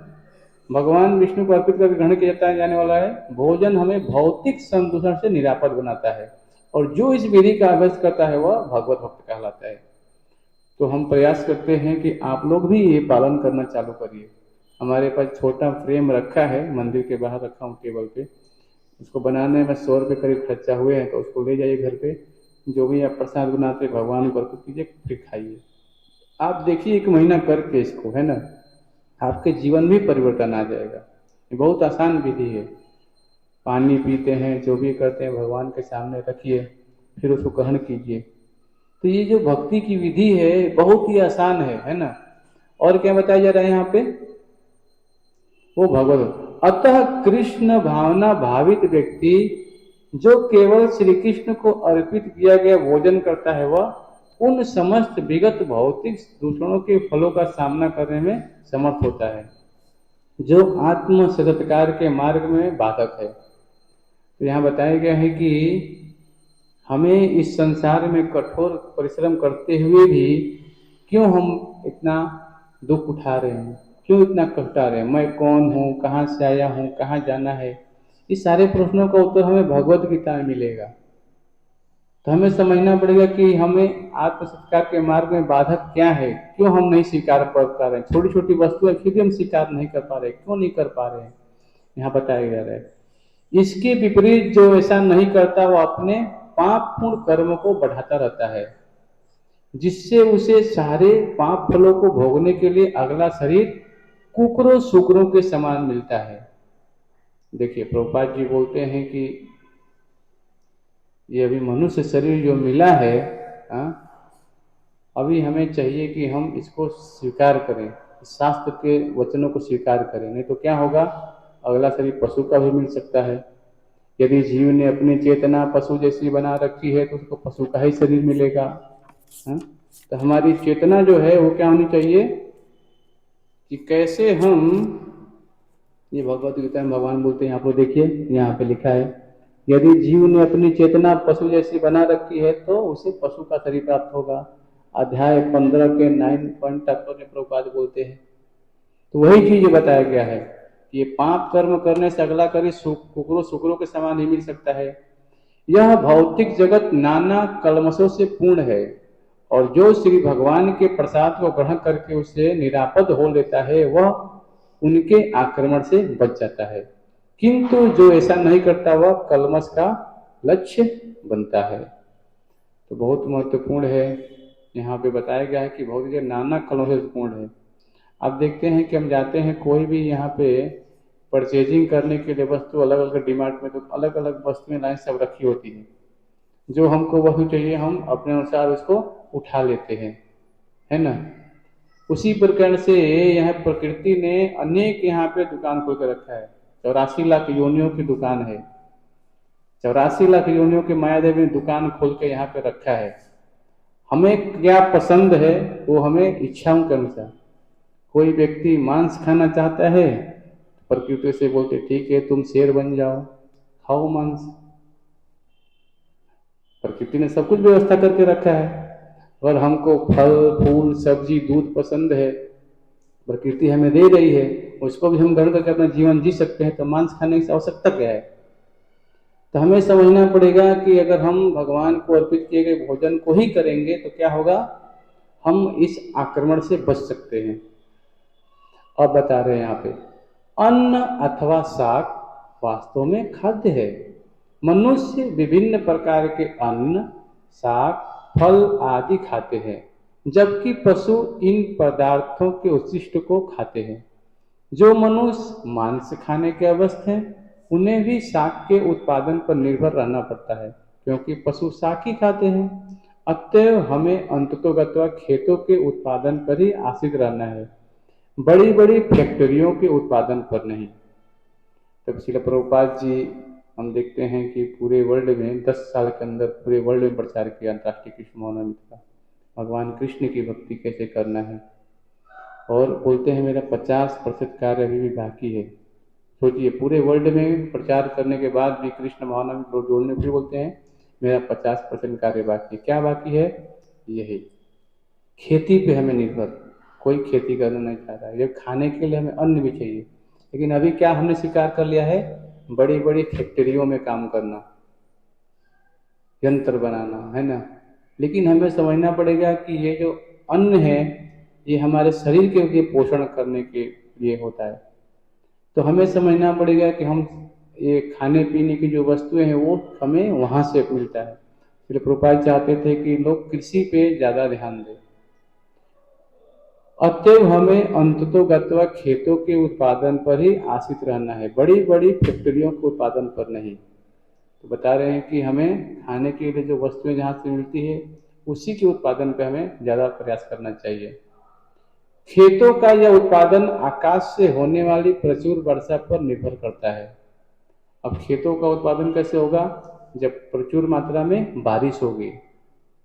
भगवान विष्णु को अर्पित करके ग्रहण किया जाता है जाने वाला है भोजन हमें भौतिक संदूषण से निरापद बनाता है, और जो इस विधि का अभ्यास करता है वह भगवत भक्त कहलाता है। तो हम प्रयास करते हैं कि आप लोग भी ये पालन करना चालू करिए। हमारे पास छोटा फ्रेम रखा है, मंदिर के बाहर रखा हूँ टेबल पे, उसको बनाने में 100 रुपये करीब खर्चा हुए हैं। तो उसको ले जाइए घर पे, जो भी आप प्रसाद बनाते भगवान को अर्पित कीजिए, फिर खाइए। आप देखिए 1 महीना करके इसको, है ना, आपके जीवन में परिवर्तन आ जाएगा। ये बहुत आसान विधि है। पानी पीते हैं, जो भी करते हैं भगवान के सामने रखिए, फिर उसको ग्रहण कीजिए। तो ये जो भक्ति की विधि है बहुत ही आसान है ना। और क्या बताया जा रहा है यहाँ पे, वो भगवत। अतः कृष्ण भावना भावित व्यक्ति जो केवल श्री कृष्ण को अर्पित किया गया भोजन करता है वह उन समस्त विगत भौतिक दूषणों के फलों का सामना करने में समर्थ होता है, जो आत्म सत्कार के मार्ग में बाधक है। तो यहाँ बताया गया है कि हमें इस संसार में कठोर परिश्रम करते हुए भी क्यों हम इतना दुख उठा रहे हैं, क्यों इतना कष्ट उठा रहे हैं, मैं कौन हूँ, कहाँ से आया हूँ, कहाँ जाना है, इस सारे प्रश्नों का उत्तर हमें भगवत गीता में मिलेगा। तो हमें समझना पड़ेगा कि हमें आत्म सत्कार के मार्ग में बाधक क्या है, क्यों हम नहीं स्वीकार कर पा रहे हैं, छोटी छोटी वस्तुएं फिर भी हम स्वीकार नहीं कर पा रहे, क्यों नहीं कर पा रहे हैं, यहाँ बताया जा रहा है। इसके विपरीत जो ऐसा नहीं करता वो अपने पाप पूर्ण कर्म को बढ़ाता रहता है, जिससे उसे सारे पाप फलों को भोगने के लिए अगला शरीर कुकरों शुक्रों के समान मिलता है। देखिए प्रभुपाद जी बोलते हैं कि ये अभी मनुष्य शरीर जो मिला है, अभी हमें चाहिए कि हम इसको स्वीकार करें, शास्त्र के वचनों को स्वीकार करें, नहीं तो क्या होगा, अगला शरीर पशु का भी मिल सकता है। यदि जीव ने अपनी चेतना पशु जैसी बना रखी है तो उसको पशु का ही शरीर मिलेगा। तो हमारी चेतना जो है वो क्या होनी चाहिए कि कैसे हम, ये भगवत गीता में भगवान बोलते हैं, आप लोग देखिए यहाँ पे लिखा है, यदि जीव ने अपनी चेतना पशु जैसी बना रखी है तो उसे पशु का शरीर प्राप्त होगा। अध्याय 15 के 9 पॉइंट तात्पर्य प्रभुपाद बोलते हैं। तो वही चीज बताया गया है कि ये पाप कर्म करने से अगला करी कुकरों शुक्रों के समान ही मिल सकता है। यह भौतिक जगत नाना कलमशों से पूर्ण है, और जो श्री भगवान के प्रसाद को ग्रहण करके उसे निरापद हो लेता है वह उनके आक्रमण से बच जाता है, किंतु जो ऐसा नहीं करता वह कलमश का लक्ष्य बनता है। तो बहुत महत्वपूर्ण है, यहाँ पे बताया गया है कि भौतिक जगत नाना कलमशों से पूर्ण है। अब देखते हैं कि हम जाते हैं कोई भी यहाँ पे परचेजिंग करने के लिए वस्तु अलग अलग डिमार्ट में, तो अलग अलग वस्तुएं लाइन सब रखी होती हैं, जो हमको वस्तु चाहिए हम अपने अनुसार उसको उठा लेते हैं, है ना। उसी प्रकार से यह प्रकृति ने अनेक यहाँ पे दुकान खोल कर रखा है, 84 लाख योनियों की दुकान है, 84 लाख योनियों के मायादेवी ने दुकान खोल के यहाँ पे रखा है। हमें क्या पसंद है वो हमें इच्छाओं के अनुसार, कोई व्यक्ति मांस खाना चाहता है, प्रकृति से बोलते ठीक है तुम शेर बन जाओ, खाओ मांस, प्रकृति ने सब कुछ व्यवस्था करके रखा है। और हमको फल फूल सब्जी दूध पसंद है, प्रकृति हमें दे रही है, उसको भी हम ग्रहण करके अपना जीवन जी सकते हैं, तो मांस खाने की आवश्यकता क्या है। तो हमें समझना पड़ेगा कि अगर हम भगवान को अर्पित किए गए भोजन को ही करेंगे तो क्या होगा, हम इस आक्रमण से बच सकते हैं। अब बता रहे हैं यहाँ पे, अन्न अथवा शाक वास्तव में खाद्य है। मनुष्य विभिन्न प्रकार के अन्न शाक फल आदि खाते हैं, जबकि पशु इन पदार्थों के उच्छिष्ट को खाते हैं। जो मनुष्य मांस खाने के अवस्थ हैं उन्हें भी शाक के उत्पादन पर निर्भर रहना पड़ता है, क्योंकि पशु शाक ही खाते हैं। अतएव हमें अंततोगत्वा खेतों के उत्पादन पर ही आश्रित रहना है, बड़ी बड़ी फैक्ट्रियों के उत्पादन पर नहीं। तब श्रील प्रभुपाद जी, हम देखते हैं कि पूरे वर्ल्ड में 10 साल के अंदर पूरे वर्ल्ड में प्रचार किया अंतर्राष्ट्रीय कृष्ण महानवमी का, भगवान कृष्ण की भक्ति कैसे करना है। और बोलते हैं मेरा 50% कार्य अभी भी बाकी है। सोचिए पूरे वर्ल्ड में प्रचार करने के बाद भी कृष्ण महानवमी को जोड़ने फिर बोलते हैं मेरा 50% कार्य बाकी है। क्या बाकी है, यही खेती पे हमें निर्भर, कोई खेती करना नहीं चाह रहा है, जब खाने के लिए हमें अन्न भी चाहिए, लेकिन अभी क्या हमने स्वीकार कर लिया है, बड़ी बड़ी फैक्ट्रियों में काम करना, यंत्र बनाना, है ना। लेकिन हमें समझना पड़ेगा कि ये जो अन्न है ये हमारे शरीर के लिए पोषण करने के लिए होता है। तो हमें समझना पड़ेगा कि हम ये खाने पीने की जो वस्तुएं हैं वो हमें वहां से मिलता है। इसलिए प्रभुपाद चाहते थे कि लोग कृषि पे ज्यादा ध्यान दें। अतएव हमें अंततोगत्वा खेतों के उत्पादन पर ही आश्रित रहना है, बड़ी बड़ी फैक्ट्रियों के उत्पादन पर नहीं। तो बता रहे हैं कि हमें खाने के लिए जो वस्तुएं जहाँ से मिलती है उसी के उत्पादन पर हमें ज्यादा प्रयास करना चाहिए। खेतों का यह उत्पादन आकाश से होने वाली प्रचुर वर्षा पर निर्भर करता है। अब खेतों का उत्पादन कैसे होगा, जब प्रचुर मात्रा में बारिश होगी,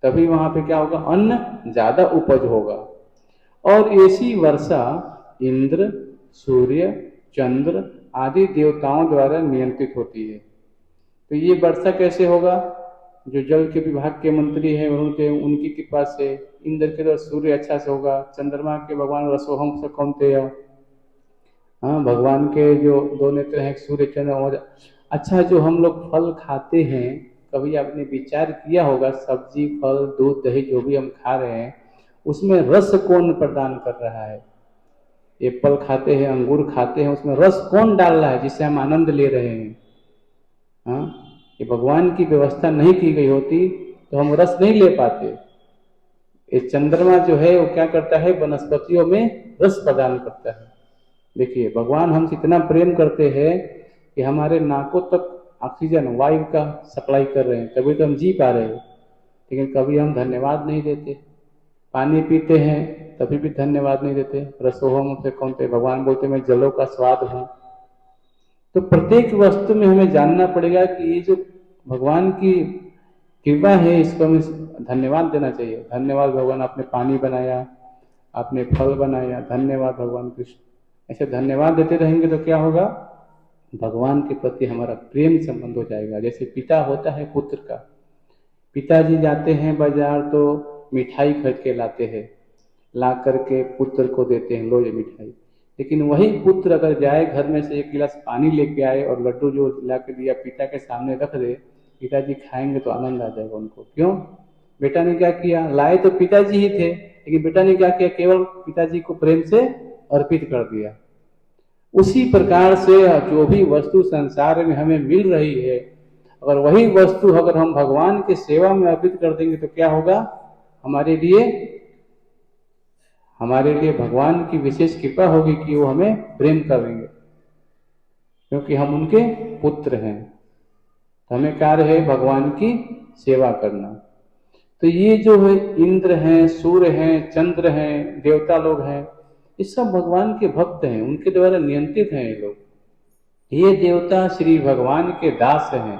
तभी वहां पे क्या होगा, अन्न ज्यादा उपज होगा। और ऐसी वर्षा इंद्र, सूर्य, चंद्र आदि देवताओं द्वारा नियंत्रित होती है। तो ये वर्षा कैसे होगा, जो जल के विभाग के मंत्री हैं उनके उनकी कृपा से, इंद्र के द्वारा सूर्य अच्छा से होगा, चंद्रमा के भगवान रसोहम से कौनते, हाँ भगवान के जो दो नेत्र हैं सूर्य चंद्र, और अच्छा जो हम लोग फल खाते हैं, कभी आपने विचार किया होगा सब्जी फल दूध दही जो भी हम खा रहे हैं उसमें रस कौन प्रदान कर रहा है। एप्पल खाते हैं, अंगूर खाते हैं, उसमें रस कौन डाल रहा है जिससे हम आनंद ले रहे हैं। हाँ, ये भगवान की व्यवस्था नहीं की गई होती तो हम रस नहीं ले पाते। ये चंद्रमा जो है वो क्या करता है, वनस्पतियों में रस प्रदान करता है। देखिए भगवान हमसे इतना प्रेम करते हैं कि हमारे नाकों तक ऑक्सीजन वायु का सप्लाई कर रहे हैं, तभी तो हम जी पा रहे हैं। लेकिन कभी हम धन्यवाद नहीं देते। पानी पीते हैं तभी भी धन्यवाद नहीं देते। रसोहम से कौनते, भगवान बोलते मैं जलों का स्वाद हूँ। तो प्रत्येक वस्तु में हमें जानना पड़ेगा कि ये जो भगवान की कृपा है इसको हमें धन्यवाद देना चाहिए। धन्यवाद भगवान, आपने पानी बनाया, आपने फल बनाया, धन्यवाद भगवान कृष्ण। ऐसे धन्यवाद देते रहेंगे तो क्या होगा, भगवान के प्रति हमारा प्रेम संबंध हो जाएगा। जैसे पिता होता है पुत्र का, पिताजी जाते हैं बाजार तो मिठाई खरीद के लाते हैं, ला करके पुत्र को देते हैं, लो ये मिठाई। लेकिन वही पुत्र अगर जाए घर में से एक गिलास पानी लेके आए और लड्डू जो ला के दिया पिता के सामने रख दे, पिताजी खाएंगे तो आनंद आ जाएगा उनको। क्यों, बेटा ने क्या किया, लाए तो पिताजी ही थे लेकिन बेटा ने क्या किया, केवल पिताजी को प्रेम से अर्पित कर दिया। उसी प्रकार से जो भी वस्तु संसार में हमें मिल रही है, अगर वही वस्तु अगर हम भगवान की सेवा में अर्पित कर देंगे तो क्या होगा, हमारे लिए भगवान की विशेष कृपा होगी कि वो हमें प्रेम करेंगे, क्योंकि हम उनके पुत्र हैं। तो हमें कार्य है भगवान की सेवा करना। तो ये जो है इंद्र हैं, सूर्य हैं, चंद्र हैं, देवता लोग हैं, ये सब भगवान के भक्त हैं, उनके द्वारा नियंत्रित हैं ये लोग। ये देवता श्री भगवान के दास हैं।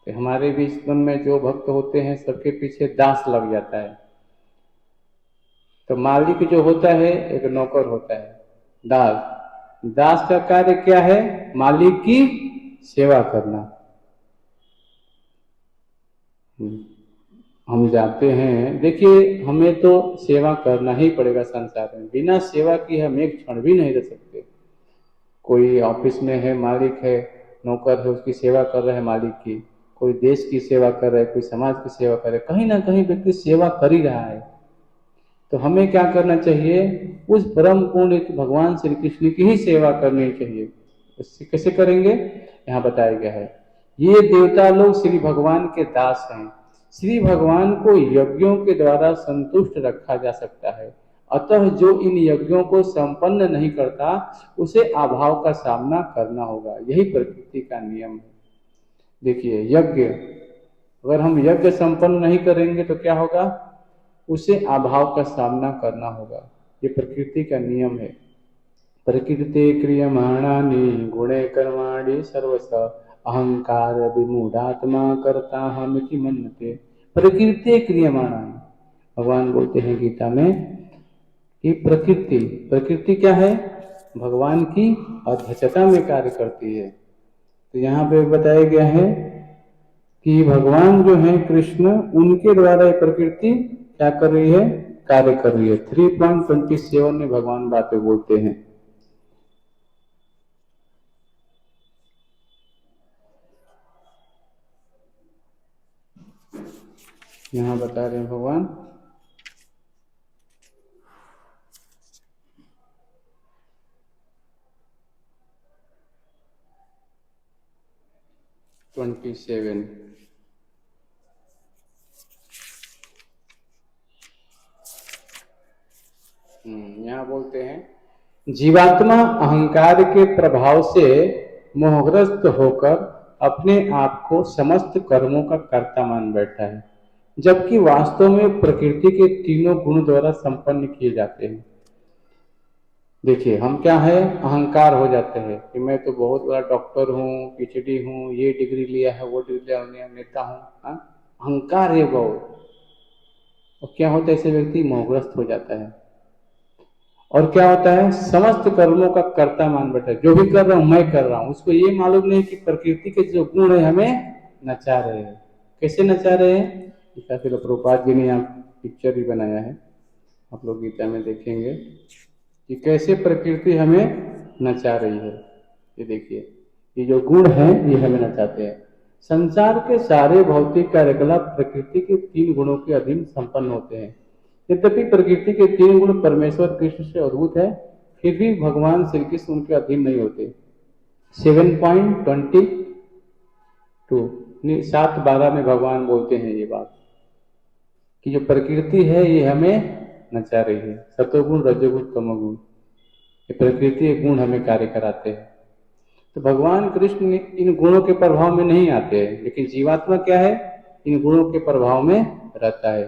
तो हमारे भी जीवन में जो भक्त होते हैं सबके पीछे दास लग जाता है। तो मालिक जो होता है एक नौकर होता है, दास। दास का कार्य क्या है, मालिक की सेवा करना। हम जाते हैं, देखिए हमें तो सेवा करना ही पड़ेगा संसार में, बिना सेवा की हम एक क्षण भी नहीं रह सकते। कोई ऑफिस में है, मालिक है, नौकर है, उसकी सेवा कर रहा है मालिक की, कोई देश की सेवा कर रहा है, कोई समाज की सेवा कर रहा है, कहीं ना कहीं व्यक्ति सेवा कर ही रहा है। तो हमें क्या करना चाहिए, उस परम पूर्ण भगवान श्री कृष्ण की ही सेवा करनी चाहिए। उससे कैसे करेंगे, यहाँ बताया गया है। ये देवता लोग श्री भगवान के दास हैं। श्री भगवान को यज्ञों के द्वारा संतुष्ट रखा जा सकता है, अतः जो इन यज्ञों को संपन्न नहीं करता उसे अभाव का सामना करना होगा। यही प्रकृति का नियम है। देखिए यज्ञ, अगर हम यज्ञ संपन्न नहीं करेंगे तो क्या होगा, उसे अभाव का सामना करना होगा। ये प्रकृति का नियम है। प्रकृति क्रियमाणानि गुणे कर्माणि सर्वश अहंकार विमूढ़ात्मा करता हम इति मन्यते। प्रकृति क्रियमाणानि, भगवान बोलते हैं गीता में कि प्रकृति, प्रकृति क्या है, भगवान की अध्यक्षता में कार्य करती है। तो यहाँ पे बताया गया है कि भगवान जो है कृष्ण, उनके द्वारा ये प्रकृति क्या कर रही है, कार्य कर रही है। 3.27 में भगवान बातें बोलते हैं। यहाँ बता रहे हैं भगवान, यहाँ बोलते हैं जीवात्मा अहंकार के प्रभाव से मोहग्रस्त होकर अपने आप को समस्त कर्मों का कर्ता मान बैठा है, जबकि वास्तव में प्रकृति के तीनों गुण द्वारा संपन्न किए जाते हैं। देखिए हम क्या है, अहंकार हो जाते हैं कि मैं तो बहुत बड़ा डॉक्टर हूँ, PhD हूँ, ये डिग्री लिया है, वो डिग्री लिया, नेता हूँ। अहंकार है बहुत। और क्या होता है, ऐसे व्यक्ति मोहग्रस्त हो जाता है। और क्या होता है, समस्त कर्मों का कर्ता मान बैठा है, जो भी कर रहा हूं मैं कर रहा हूं। उसको ये मालूम नहीं कि प्रकृति के जो गुण है हमें नचा रहे हैं। कैसे नचा रहे हैं, इसका फिर प्रभुपाद जी ने यहाँ पिक्चर भी बनाया है, आप लोग गीता में देखेंगे कि कैसे प्रकृति हमें नचा रही है। ये देखिए, ये जो गुण है ये हमें नचाते हैं। संसार के सारे भौतिक कार्यकलाप प्रकृति के 3 गुणों के अधीन संपन्न होते हैं। यद्यपि प्रकृति के 3 गुण परमेश्वर कृष्ण से अद्भुत है, फिर भी भगवान श्री कृष्ण उनके अधीन नहीं होते। 7.22 7:12 में भगवान बोलते हैं ये बात कि जो प्रकृति है ये हमें नचा रही है। सतोगुण, रजोगुण, तमोगुण, ये प्रकृति के गुण हमें कार्य कराते हैं। तो भगवान कृष्ण इन गुणों के प्रभाव में नहीं आते हैं, लेकिन जीवात्मा क्या है, इन गुणों के प्रभाव में रहता है।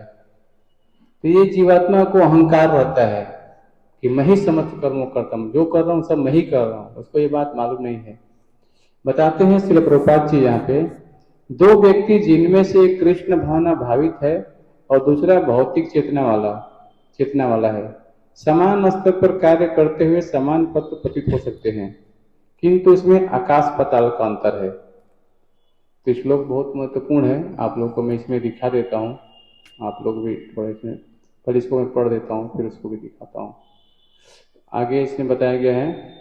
तो ये जीवात्मा को अहंकार रहता है कि मैं ही समस्त कर्मों करता हूँ, जो कर रहा हूँ सब मैं ही कर रहा हूँ। उसको ये बात मालूम नहीं है। बताते हैं श्रील प्रभुपाद जी यहाँ पे, 2 व्यक्ति जिनमें से एक कृष्ण भावना भावित है और दूसरा भौतिक चेतना वाला है, समान स्तर पर कार्य करते हुए समान पद पर प्रतीत हो सकते हैं, किंतु इसमें आकाश पाताल का अंतर है। तो श्लोक बहुत महत्वपूर्ण है, आप लोगों को मैं इसमें दिखा देता हूँ। आप लोग भी थोड़ा इसमें, पहले इसको मैं पढ़ देता हूँ फिर उसको भी दिखाता हूँ। आगे इसमें बताया गया है,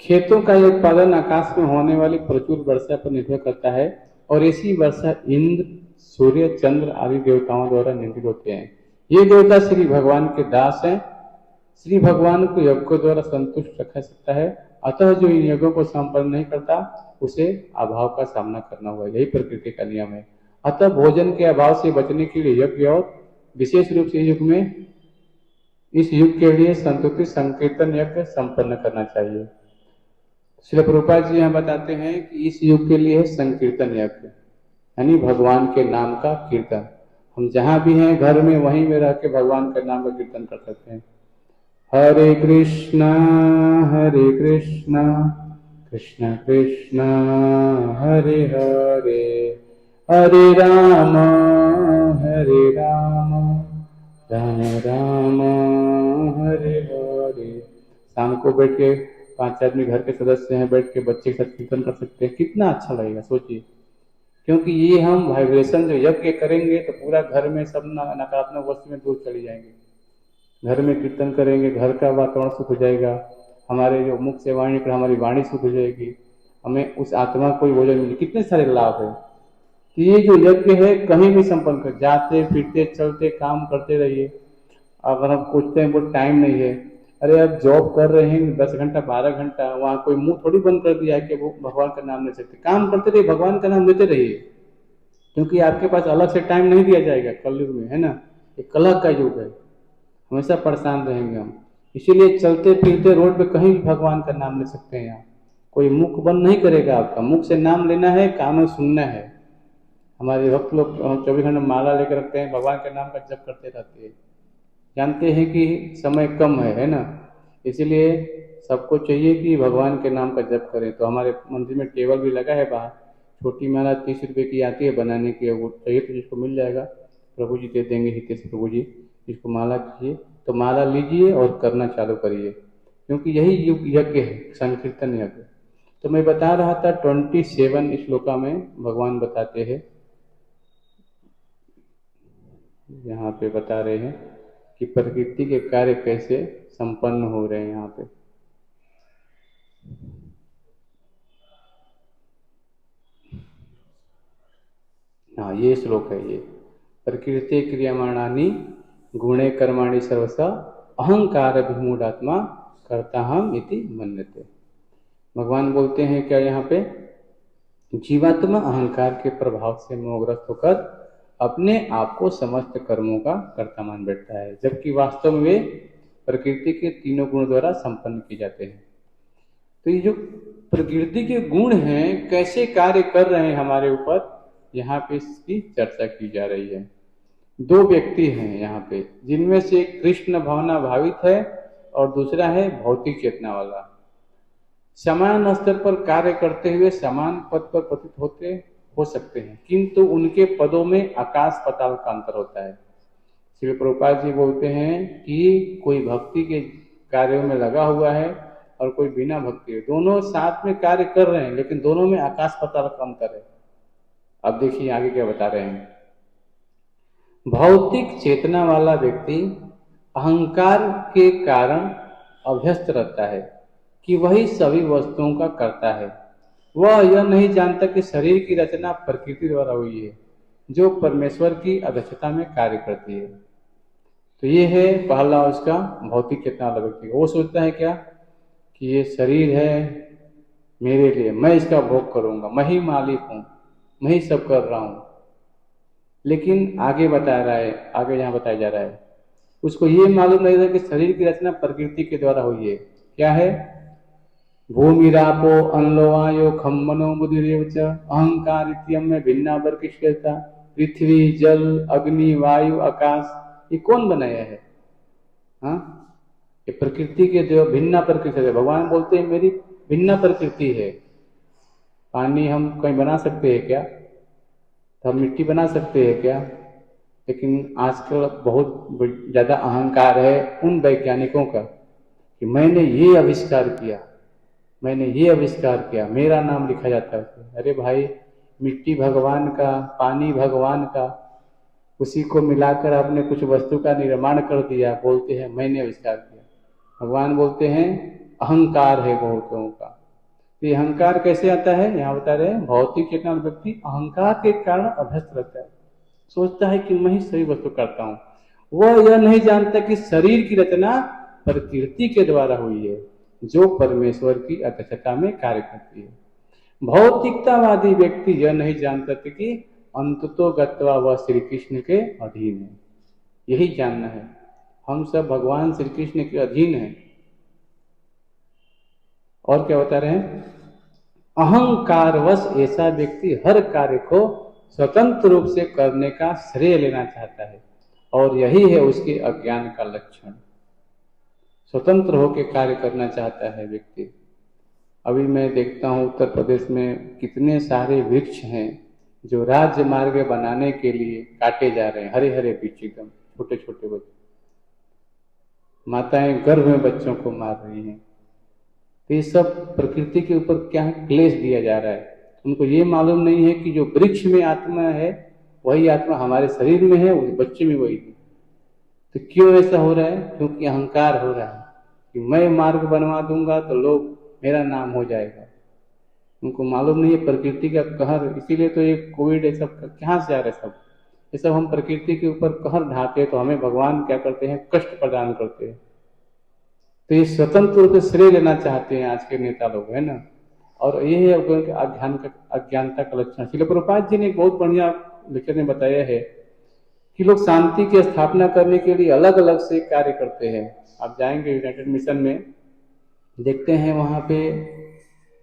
खेतों का यह उत्पादन आकाश में होने वाली प्रचुर वर्षा पर निर्भर करता है और ऐसी वर्षा इंद्र, सूर्य, चंद्र आदि देवताओं द्वारा नियंत्रित होते हैं। ये देवता श्री भगवान के दास हैं। श्री भगवान को यज्ञों द्वारा संतुष्ट रखा सकता है, अतः जो इन यज्ञों को संपन्न नहीं करता उसे अभाव का सामना करना होगा। यही प्रकृति का नियम है। अतः भोजन के अभाव से बचने के लिए यज्ञ और विशेष रूप से इस युग के लिए संतुष्टि संकीर्तन यज्ञ संपन्न करना चाहिए। श्रील प्रभुपाद जी यहाँ बताते हैं कि इस युग के लिए है संकीर्तन यज्ञ, यानी भगवान के नाम का कीर्तन। हम जहां भी हैं घर में, वहीं में रह के भगवान के नाम का कीर्तन कर सकते हैं। हरे कृष्णा कृष्ण कृष्ण हरे हरे, हरे राम राम राम हरे हरे। शाम को बैठ के 5 आदमी घर के सदस्य हैं, बैठ के बच्चे के साथ कीर्तन कर सकते हैं, कितना अच्छा लगेगा सोचिए। क्योंकि ये हम वाइब्रेशन जो यज्ञ करेंगे तो पूरा घर में सब नकारात्मक वस्तुएं दूर चली जाएंगी। घर में कीर्तन करेंगे, घर का वातावरण शुद्ध हो जाएगा, हमारे जो मुख से वाणी निकले हमारी वाणी शुद्ध हो जाएगी, हमें उस आत्मा को भोजन मिले, कितने सारे लाभ है। तो ये जो यज्ञ है कहीं भी संपन्न कर, जाते फिरते चलते काम करते रहिए। अगर हम पूछते हैं वो टाइम नहीं है, अरे आप जॉब कर रहे हैं 10 घंटा 12 घंटा, वहाँ कोई मुंह थोड़ी बंद कर दिया है कि वो भगवान का नाम ले सकते। काम करते रहिए, भगवान का नाम लेते रहिए, क्योंकि आपके पास अलग से टाइम नहीं दिया जाएगा कलयुग में, है ना। ये कलह का युग है, हमेशा परेशान रहेंगे हम। इसीलिए चलते फिरते रोड पे कहीं भी भगवान का नाम ले सकते हैं आप, कोई मुख बंद नहीं करेगा आपका। मुख से नाम लेना है, कानों में सुनना है। हमारे भक्त लोग 24 घंटे माला लेकर रखते हैं, भगवान के नाम का जप करते रहते हैं। जानते हैं कि समय कम है ना, इसीलिए सबको चाहिए कि भगवान के नाम का जप करें। तो हमारे मंदिर में टेबल भी लगा है बाहर, छोटी माला 30 रुपये की आती है बनाने की, वो चाहिए तो जिसको मिल जाएगा, प्रभु जी दे देंगे, हितेश प्रभु जी। जिसको माला चाहिए तो माला लीजिए और करना चालू करिए, क्योंकि यही युग यज्ञ है, संकीर्तन यज्ञ। तो मैं बता रहा था 27 श्लोका में भगवान बताते हैं, यहाँ पे बता रहे हैं कि प्रकृति के कार्य कैसे संपन्न हो रहे हैं यहाँ पे। हाँ, ये श्लोक है, ये प्रकृति क्रियमाणानि गुणे कर्माणि सर्वसा अहंकार विमूढ़ात्मा करता हम इति मन्यते। भगवान बोलते हैं क्या यहाँ पे, जीवात्मा अहंकार के प्रभाव से मोहग्रस्त होकर अपने आप को समस्त कर्मों का कर्ता मान बैठता है, जबकि वास्तव में वे प्रकृति के 3 गुण द्वारा संपन्न किए जाते हैं। तो ये जो प्रकृति के गुण हैं कैसे कार्य कर रहे हैं हमारे ऊपर, यहाँ पे इसकी चर्चा की जा रही है। 2 व्यक्ति हैं यहाँ पे, जिनमें से एक कृष्ण भावना भावित है और दूसरा है भौतिक चेतना वाला। समान स्तर पर कार्य करते हुए समान पद पर प्रतीत हो सकते हैं, किंतु उनके पदों में आकाश पाताल का अंतर होता है। श्री प्रभुपाद जी बोलते हैं कि कोई भक्ति के कार्यों में लगा हुआ है और कोई बिना भक्ति है, दोनों साथ में कार्य कर रहे हैं, लेकिन दोनों में आकाश पाताल का अंतर है। अब देखिए आगे क्या बता रहे हैं। भौतिक चेतना वाला व्यक्ति अहंकार के कारण अभ्यस्त रहता है कि वही सभी वस्तुओं का करता है। वह यह नहीं जानता कि शरीर की रचना प्रकृति द्वारा हुई है, जो परमेश्वर की अध्यक्षता में कार्य करती है। तो ये है पहला उसका भौतिक चेतना वाला व्यक्ति। वो सोचता है क्या कि ये शरीर है मेरे लिए, मैं इसका भोग करूंगा, मैं ही मालिक हूं, मैं ही सब कर रहा हूं। लेकिन आगे बता रहा है, आगे यहाँ बताया जा रहा है, उसको ये मालूम नहीं था कि शरीर की रचना प्रकृति के द्वारा हुई है। क्या है? भूमिरापो अनलो वायो खम मनो बुद्धिरेव च अहंकार इत्यम में भिन्ना वर्गीकृता। पृथ्वी, जल, अग्नि, वायु, आकाश, ये कौन बनाया है? हाँ, ये प्रकृति के जो भिन्ना प्रकृति है। भगवान बोलते हैं मेरी भिन्ना प्रकृति है। पानी हम कहीं बना सकते हैं क्या? तो हम मिट्टी बना सकते हैं क्या? लेकिन आजकल बहुत ज्यादा अहंकार है उन वैज्ञानिकों का कि मैंने ये आविष्कार किया, मैंने ये आविष्कार किया, मेरा नाम लिखा जाता है। अरे भाई, मिट्टी भगवान का, पानी भगवान का, उसी को मिलाकर आपने कुछ वस्तु का निर्माण कर दिया, बोलते हैं मैंने आविष्कार किया। भगवान बोलते हैं अहंकार है बहुतों का। ये अहंकार कैसे आता है? यहाँ बता रहे हैं भौतिक चेतना व्यक्ति अहंकार के कारण अभ्यस्त रहता है, सोचता है कि मैं ही सही वस्तु करता हूं। वह यह नहीं जानता कि शरीर की रचना प्रकृति के द्वारा हुई है, जो परमेश्वर की अध्यक्षता में कार्य करती है। भौतिकतावादी व्यक्ति यह नहीं जानता था कि अंततो गत्वा वह श्री कृष्ण के अधीन है। यही जानना है, हम सब भगवान श्री कृष्ण के अधीन हैं। और क्या बता रहे हैं? अहंकारवश ऐसा व्यक्ति हर कार्य को स्वतंत्र रूप से करने का श्रेय लेना चाहता है, और यही है उसके अज्ञान का लक्षण। स्वतंत्र होकर कार्य करना चाहता है व्यक्ति। अभी मैं देखता हूं उत्तर प्रदेश में कितने सारे वृक्ष हैं जो राज्य मार्ग बनाने के लिए काटे जा रहे हैं। हरे हरे वृक्ष, एकदम छोटे छोटे बच्चे, माताएं गर्भ में बच्चों को मार रही हैं। तो ये सब प्रकृति के ऊपर क्या क्लेश दिया जा रहा है। उनको ये मालूम नहीं है कि जो वृक्ष में आत्मा है वही आत्मा हमारे शरीर में है, उस बच्चे में वही है। तो क्यों ऐसा हो रहा है? क्योंकि अहंकार हो रहा है कि मैं मार्ग बनवा दूंगा तो लोग मेरा नाम हो जाएगा। उनको मालूम नहीं है प्रकृति का कहर। इसीलिए तो ये कोविड ये सब कहाँ से आ रहा है सब? ये सब हम प्रकृति के ऊपर कहर ढाते तो हमें भगवान क्या करते हैं? कष्ट प्रदान करते हैं। तो ये स्वतंत्र रूप से श्रेय लेना चाहते हैं आज के नेता लोग, है ना। और ये है अज्ञानता का लक्षण। श्रील प्रभुपाद जी ने एक बहुत बढ़िया लेक्चर में बताया है कि लोग शांति की स्थापना करने के लिए अलग अलग से कार्य करते हैं। आप जाएंगे यूनाइटेड मिशन में, देखते हैं वहां पे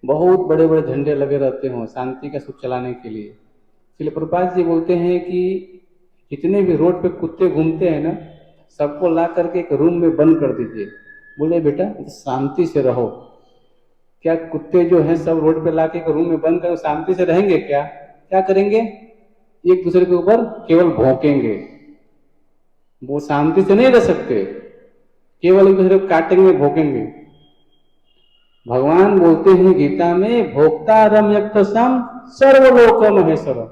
बहुत बड़े बड़े झंडे लगे रहते हों शांति का सुख चलाने के लिए। श्रील प्रभुपाद जी बोलते हैं कि जितने भी रोड पे कुत्ते घूमते हैं ना, सबको ला करके एक रूम में बंद कर दीजिए। बोले बेटा शांति से रहो। क्या कुत्ते जो हैं सब रोड पे ला के एक रूम में बंद कर शांति से रहेंगे क्या? क्या करेंगे? एक दूसरे के ऊपर केवल भौंकेंगे। वो शांति से नहीं रह सकते, केवल एक दूसरे को काटेंगे, भौंकेंगे। भगवान बोलते हैं गीता में भोक्ता रम्यक्त सम सर्वलोक महेश्वरम,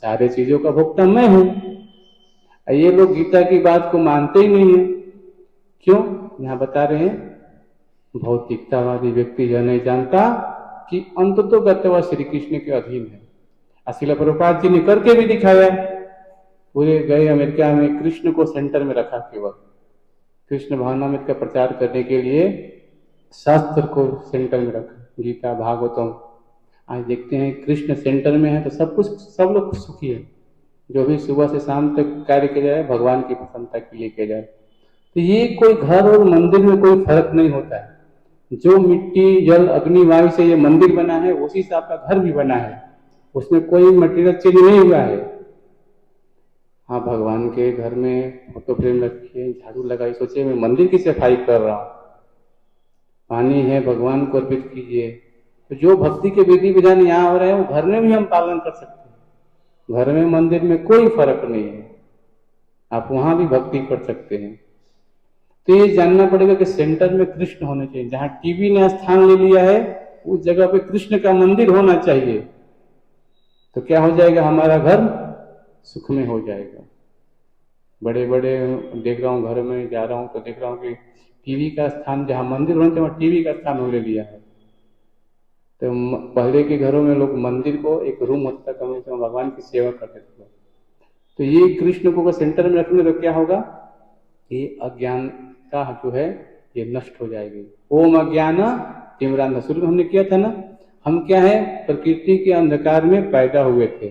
सारे चीजों का भोक्ता मैं हूं। ये लोग गीता की बात को मानते ही नहीं है। क्यों? यहां बता रहे हैं भौतिकतावादी व्यक्ति यह नहीं जानता कि अंततो गत्वा श्री कृष्ण के अधीन है। श्रील प्रभुपाद जी ने करके भी दिखाया। पूरे गए अमेरिका में कृष्ण को सेंटर में रखा, केवल कृष्ण भावनामृत का प्रचार करने के लिए शास्त्र को सेंटर में रखा। गीता, भागवतम, आज देखते हैं कृष्ण सेंटर में है तो सब कुछ, सब लोग सुखी है। जो भी सुबह से शाम तक कार्य किया जाए भगवान की प्रसन्नता के लिए किया जाए। तो ये कोई घर और मंदिर में कोई फर्क नहीं होता है। जो मिट्टी, जल, अग्नि, वायु से ये मंदिर बना है उसी से आपका घर भी बना है, उसमें कोई मटेरियल चेंज नहीं हुआ है। हाँ, भगवान के घर में फोटो फ्रेम रखिए, झाड़ू लगाई, सोचिए मैं मंदिर की सफाई कर रहा हूँ, पानी है भगवान को अर्पित कीजिए। तो जो भक्ति के विधि विधान यहाँ हो रहे हैं वो घर में भी हम पालन कर सकते हैं। घर में मंदिर में कोई फर्क नहीं है, आप वहां भी भक्ति कर सकते हैं। तो ये जानना पड़ेगा कि सेंटर में कृष्ण होने चाहिए। जहां टीवी ने स्थान ले लिया है उस जगह पे कृष्ण का मंदिर होना चाहिए। तो क्या हो जाएगा, हमारा घर सुख में हो जाएगा। बड़े बड़े देख रहा हूँ, घर में जा रहा हूँ तो देख रहा हूँ कि टीवी का स्थान, जहाँ मंदिर होना चाहिए वहाँ टीवी का स्थान ले लिया है। तो पहले के घरों में लोग मंदिर को एक रूम होता था, कमरे में भगवान की सेवा करते थे। तो ये कृष्ण को सेंटर में रखेंगे तो क्या होगा, ये अज्ञानता जो है ये नष्ट हो जाएगी। ओम अज्ञान तिमिरांध, शुरू में हमने किया था ना, हम क्या है, प्रकृति के अंधकार में पैदा हुए थे।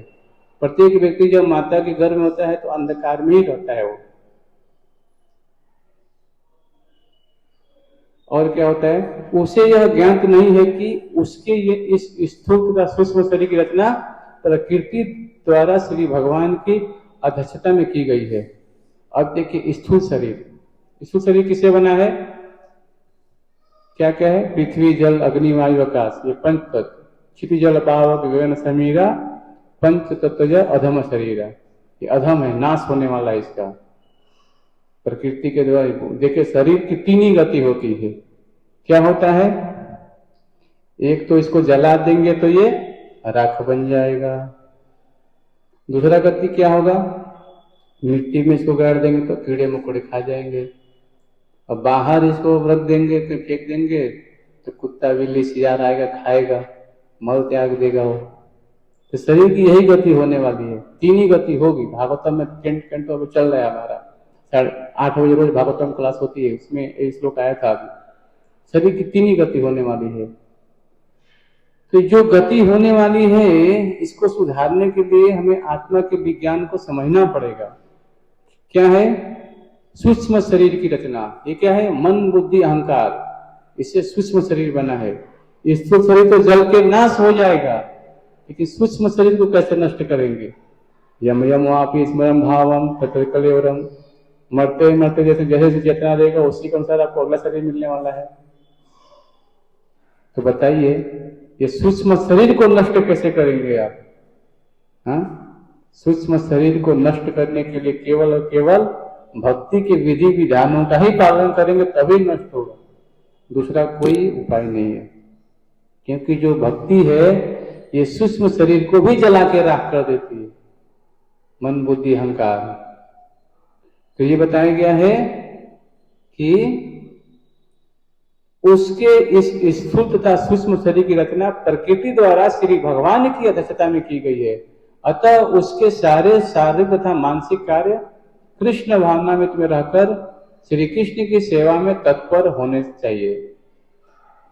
प्रत्येक व्यक्ति जब माता के गर्भ में होता है तो अंधकार में ही रहता है वो। और क्या होता है, उसे यह ज्ञात नहीं है कि उसके ये इस स्थूल तथा सूक्ष्म शरीर की रचना प्रकृति द्वारा श्री भगवान की अध्यक्षता में की गई है। अब देखिए, स्थूल शरीर किससे बना है, क्या क्या है, पृथ्वी जल अग्नि वायु आकाश, ये पंच तत्व, क्षिति जल पावक गगन समीरा पंच तत्व अधम शरीरा, ये अधम है, नाश होने वाला है इसका, प्रकृति के द्वारा। देखिए शरीर की तीन ही गति होती है। क्या होता है, एक तो इसको जला देंगे तो ये राख बन जाएगा, दूसरा गति क्या होगा, मिट्टी में इसको गाड़ देंगे तो कीड़े मकोड़े खा जाएंगे, अब बाहर इसको रख देंगे तो फेंक देंगे तो कुत्ता बिल्ली सियार आएगा खाएगा, मल त्याग देगा वो। तो शरीर की यही गति होने वाली है, तीन ही गति होगी। भागवतम में कैंटो अभी चल रहा है हमारा, 8:30 बजे रोज भागवतम क्लास होती है, उसमें इस श्लोक आया था अभी। शरीर की तीन ही गति होने वाली है। तो जो गति होने वाली है इसको सुधारने के लिए हमें आत्मा के विज्ञान को समझना पड़ेगा। क्या है, सूक्ष्म शरीर की रचना, ये क्या है, मन बुद्धि अहंकार, इससे सूक्ष्म शरीर बना है। स्थूल शरीर तो जल के नाश हो जाएगा, लेकिन सूक्ष्म शरीर को कैसे नष्ट करेंगे, यम यम वापी स्मरम भावम तत्र कलेवरम, मरते मरते जैसे जैसे चेतना देगा उसी के अनुसार आपको अगला शरीर मिलने वाला है। तो बताइए, ये सूक्ष्म शरीर को नष्ट कैसे करेंगे आप? हाँ, सूक्ष्म शरीर को नष्ट करने के लिए केवल और केवल भक्ति के विधि विधानों का ही पालन करेंगे तभी नष्ट होगा, दूसरा कोई उपाय नहीं है। क्योंकि जो भक्ति है ये सूक्ष्म शरीर को भी जला के राख कर देती है, मन बुद्धि अहंकार। तो ये बताया गया है कि उसके इस स्थूल तथा सूक्ष्म शरीर की रचना प्रकृति द्वारा श्री भगवान की अध्यक्षता में की गई है, अतः उसके सारे शारीरिक तथा मानसिक कार्य कृष्ण भावना में तुम्हें रहकर श्री कृष्ण की सेवा में तत्पर होने चाहिए।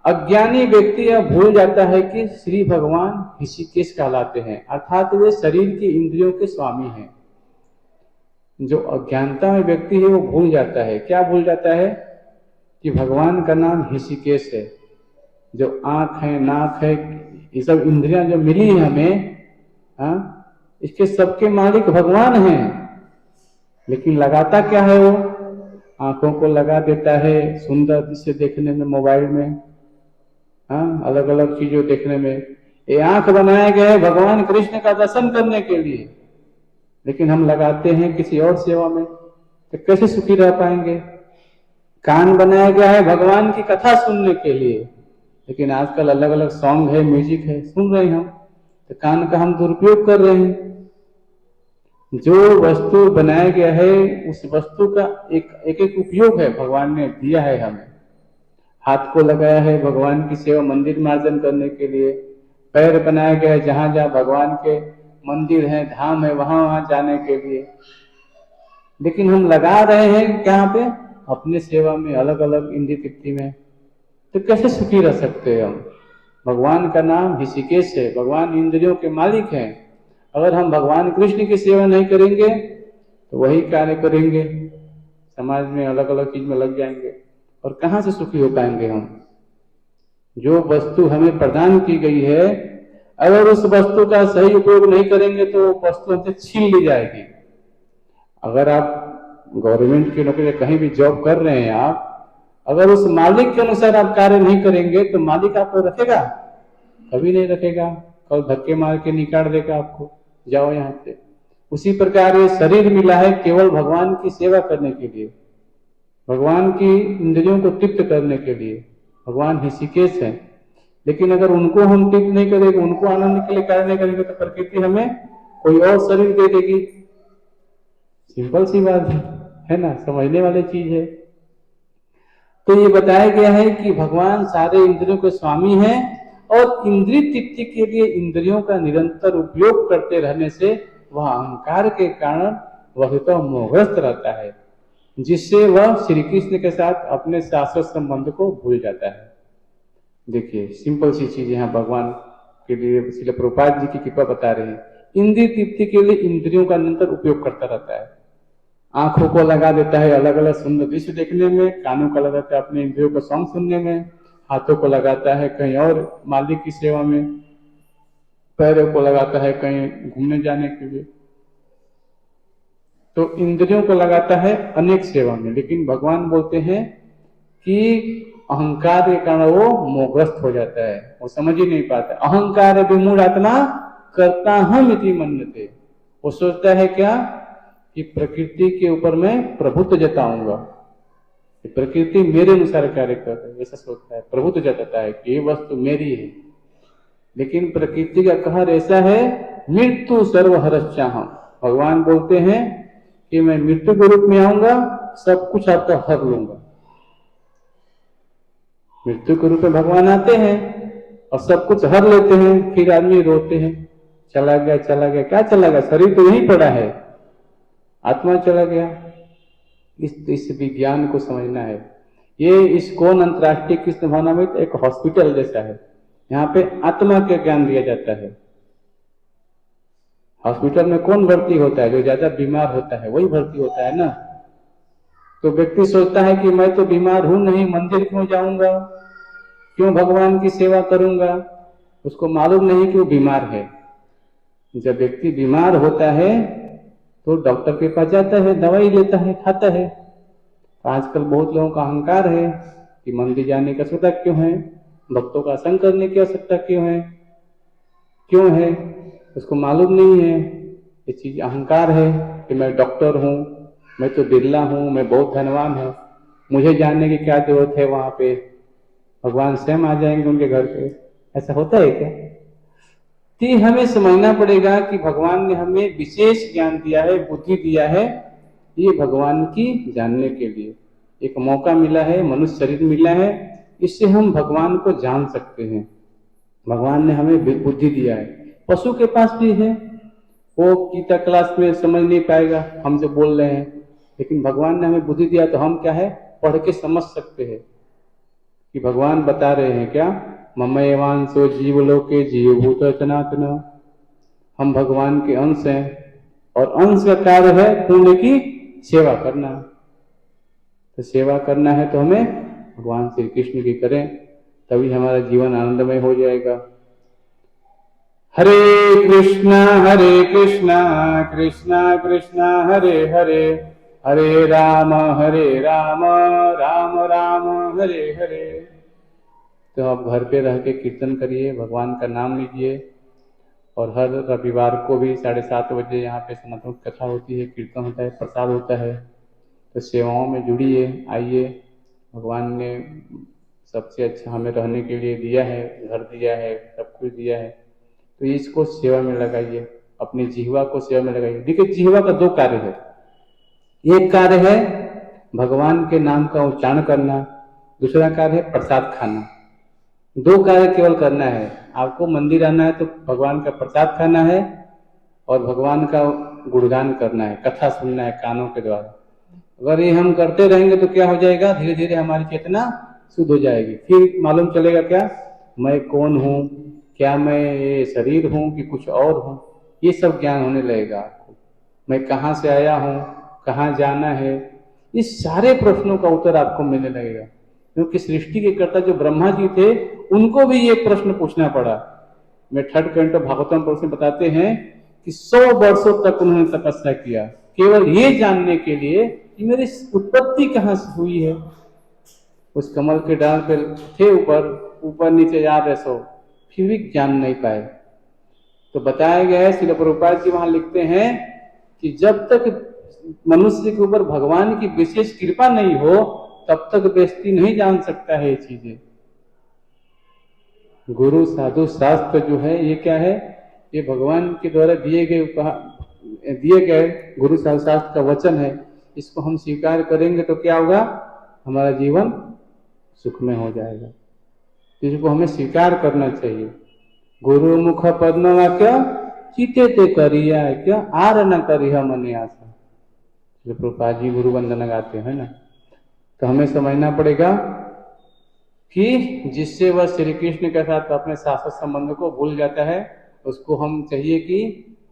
अज्ञानी व्यक्ति यह भूल जाता है कि श्री भगवान ऋषिकेश कहलाते हैं, अर्थात वे शरीर की इंद्रियों के स्वामी हैं। जो अज्ञानता में व्यक्ति है वो भूल जाता है, क्या भूल जाता है, कि भगवान का नाम ऋषिकेश है। जो आंख है, नाक है, ये सब इंद्रियां जो मिली है हमें, इसके सबके मालिक भगवान हैं। लेकिन लगाता क्या है, वो आंखों को लगा देता है सुंदर दृश्य देखने में, मोबाइल में, अलग अलग चीजों देखने में। ये आंख बनाया गया है भगवान कृष्ण का दर्शन करने के लिए, लेकिन हम लगाते हैं किसी और सेवा में, तो कैसे सुखी रह पाएंगे। कान बनाया गया है भगवान की कथा सुनने के लिए, लेकिन आजकल अलग अलग सॉन्ग है, म्यूजिक है, सुन रहे हैं हम, तो कान का हम दुरुपयोग कर रहे हैं। जो वस्तु बनाया गया है उस वस्तु का एक उपयोग है, भगवान ने दिया है हमें। हाथ को लगाया है भगवान की सेवा, मंदिर मार्जन करने के लिए। पैर बनाया गया है जहां जहां भगवान के मंदिर है, धाम है, वहां वहां जाने के लिए। लेकिन हम लगा रहे हैं क्या पे, अपने सेवा में, अलग अलग इंद्रिय तृप्ति में। तो कैसे सुखी रह सकते हैं हम? भगवान का नाम ऋषिकेश है, भगवान इंद्रियों के मालिक हैं। अगर हम भगवान कृष्ण की सेवा नहीं करेंगे तो वही कार्य करेंगे, समाज में अलग अलग चीज में लग जाएंगे, और कहां से सुखी हो पाएंगे हम? जो वस्तु हमें प्रदान की गई है, अगर उस वस्तु का सही उपयोग नहीं करेंगे तो वस्तु हमसे छीन ली जाएगी। अगर आप गवर्नमेंट की नौकरी कहीं भी जॉब कर रहे हैं, आप अगर उस मालिक के अनुसार आप कार्य नहीं करेंगे तो मालिक आपको रखेगा? कभी नहीं रखेगा, कल धक्के मार के निकाल देगा आपको। जाओ यहाँ से। उसी प्रकार ये शरीर मिला है केवल भगवान की सेवा करने के लिए, भगवान की इंद्रियों को तृप्त करने के लिए। भगवान ऋषिकेश है, लेकिन अगर उनको हम तृप्त नहीं करेंगे, उनको आनंद के लिए कार्य नहीं करेंगे, तो प्रकृति हमें कोई और शरीर दे देगी। सिंपल सी बात है ना, समझने वाली चीज है। तो ये बताया गया है कि भगवान सारे इंद्रियों के स्वामी हैं, और इंद्रिय तृप्ति के लिए इंद्रियों का निरंतर उपयोग करते रहने से वह अहंकार के कारण वह तो मोहग्रस्त रहता है, जिससे वह श्री कृष्ण के साथ अपने शाश्वत संबंध को भूल जाता है। देखिए सिंपल सी चीज यहाँ भगवान के लिए श्रील प्रभुपाद जी की कृपा बता रहे हैं। इंद्रिय तृप्ति के लिए इंद्रियों का निरंतर उपयोग करता रहता है, आंखों को लगा देता है अलग अलग सुंदर दृश्य देखने में, कानों को लगाता है अपने इंद्रियों को सॉन्ग सुनने में, हाथों को लगाता है कहीं और मालिक की सेवा में, पैरों को लगाता है कहीं घूमने जाने के लिए। तो इंद्रियों को लगाता है अनेक सेवा में, लेकिन भगवान बोलते हैं कि अहंकार के कारण वो मोहग्रस्त हो जाता है, वो समझ ही नहीं पाता। अहंकार विमूढ़ आत्मा करता हम इति मन्यते, वो सोचता है क्या कि प्रकृति के ऊपर मैं प्रभुत्व जताऊंगा, प्रकृति मेरे अनुसार कार्य कर रही है, ऐसा सोचता है, प्रभुत्व जताता है कि ये वस्तु मेरी है। लेकिन प्रकृति का कहर ऐसा है, मृत्यु सर्वहरश्चाहम्। भगवान बोलते हैं कि मैं मृत्यु के रूप में आऊंगा, सब कुछ आपका हर लूंगा। मृत्यु के रूप में भगवान आते हैं और सब कुछ हर लेते हैं, फिर आदमी रोते हैं, चला गया चला गया। क्या चला गया? शरीर तो यहीं पड़ा है, आत्मा चला गया। इस विज्ञान को समझना है। ये इस्कॉन अंतर्राष्ट्रीय कृष्ण भावनामृत एक हॉस्पिटल जैसा है, यहाँ पे आत्मा का ज्ञान दिया जाता है। हॉस्पिटल में कौन भर्ती होता है? जो ज्यादा बीमार होता है वही भर्ती होता है ना। तो व्यक्ति सोचता है कि मैं तो बीमार हूं नहीं, मंदिर क्यों जाऊंगा, क्यों भगवान की सेवा करूंगा। उसको मालूम नहीं कि वो बीमार है। जब व्यक्ति बीमार होता है तो डॉक्टर के पास जाता है, दवाई लेता है, खाता है। आजकल बहुत लोगों का अहंकार है कि मंदिर जाने की आवश्यकता क्यों है, भक्तों का संग करने की आवश्यकता क्यों है। उसको मालूम नहीं है, ये चीज अहंकार है कि मैं डॉक्टर हूँ, मैं तो बिरला हूँ, मैं बहुत धनवान हूँ, मुझे जानने की क्या जरूरत है, वहां पे भगवान स्वयं आ जाएंगे उनके घर पे। ऐसा होता है क्या? तो हमें समझना पड़ेगा कि भगवान ने हमें विशेष ज्ञान दिया है, बुद्धि दिया है, ये भगवान की जानने के लिए एक मौका मिला है, मनुष्य शरीर मिला है, इससे हम भगवान को जान सकते हैं। भगवान ने हमें बुद्धि दिया है। पशु के पास भी है, वो गीता क्लास में समझ नहीं पाएगा हम जो बोल रहे हैं, लेकिन भगवान ने हमें बुद्धि दिया तो हम क्या है, पढ़ के समझ सकते हैं कि भगवान बता रहे हैं क्या, ममैवांशो जीवलोके जीवभूत सनातन। हम भगवान के अंश हैं और अंश का कार्य है पुण्य की सेवा करना। तो सेवा करना है तो हमें भगवान श्री कृष्ण की करें, तभी हमारा जीवन आनंदमय हो जाएगा। हरे कृष्णा कृष्णा कृष्णा हरे हरे, हरे राम राम राम हरे हरे। तो आप घर पे रह के कीर्तन करिए, भगवान का नाम लीजिए, और हर रविवार को भी 7:30 बजे यहाँ पे सनातन कथा होती है, कीर्तन होता है, प्रसाद होता है। तो सेवाओं में जुड़िए, आइए। भगवान ने सबसे अच्छा हमें रहने के लिए दिया है, घर दिया है, सब कुछ दिया है, तो इसको सेवा में लगाइए, अपनी जिह्वा को सेवा में लगाइए। देखिए जिह्वा का 2 कार्य है, एक कार्य है भगवान के नाम का उच्चारण करना, दूसरा कार्य है प्रसाद खाना। 2 कार्य केवल करना है। आपको मंदिर आना है तो भगवान का प्रसाद खाना है और भगवान का गुणगान करना है, कथा सुनना है कानों के द्वारा। अगर ये हम करते रहेंगे तो क्या हो जाएगा, धीरे धीरे हमारी चेतना शुद्ध हो जाएगी। फिर मालूम चलेगा क्या, मैं कौन हूँ, क्या मैं ये शरीर हूँ कि कुछ और हूँ, ये सब ज्ञान होने लगेगा आपको। मैं कहाँ से आया हूँ, कहाँ जाना है, इस सारे प्रश्नों का उत्तर आपको मिलने लगेगा। क्योंकि सृष्टि के कर्ता जो ब्रह्मा जी थे, उनको भी ये प्रश्न पूछना पड़ा। मैं 3rd कैंटो भागवतम पर बताते हैं कि 100 वर्षों तक उन्होंने तपस्या किया, केवल ये जानने के लिए कि मेरी उत्पत्ति कहाँ से हुई है। उस कमल के डाल पर थे, ऊपर नीचे याद है सो, फिर भी जान नहीं पाए। तो बताया गया है, श्रील प्रभुपाद जी वहां लिखते हैं कि जब तक मनुष्य के ऊपर भगवान की विशेष कृपा नहीं हो तब तक व्यक्ति नहीं जान सकता है ये चीजें। गुरु साधु शास्त्र जो है ये क्या है, ये भगवान के द्वारा दिए गए गुरु साधु शास्त्र का वचन है। इसको हम स्वीकार करेंगे तो क्या होगा, हमारा जीवन सुखमय हो जाएगा। इसको हमें स्वीकार करना चाहिए। गुरु मुख पद्म वाक्य चिते ते करिया क्या आर न करिया मने आशा। जो प्रभुपाद जी गुरु वंदना गाते हैं ना, तो हमें समझना पड़ेगा कि जिससे वह श्री कृष्ण के साथ अपने शास्त्र संबंध को भूल जाता है, उसको हम चाहिए कि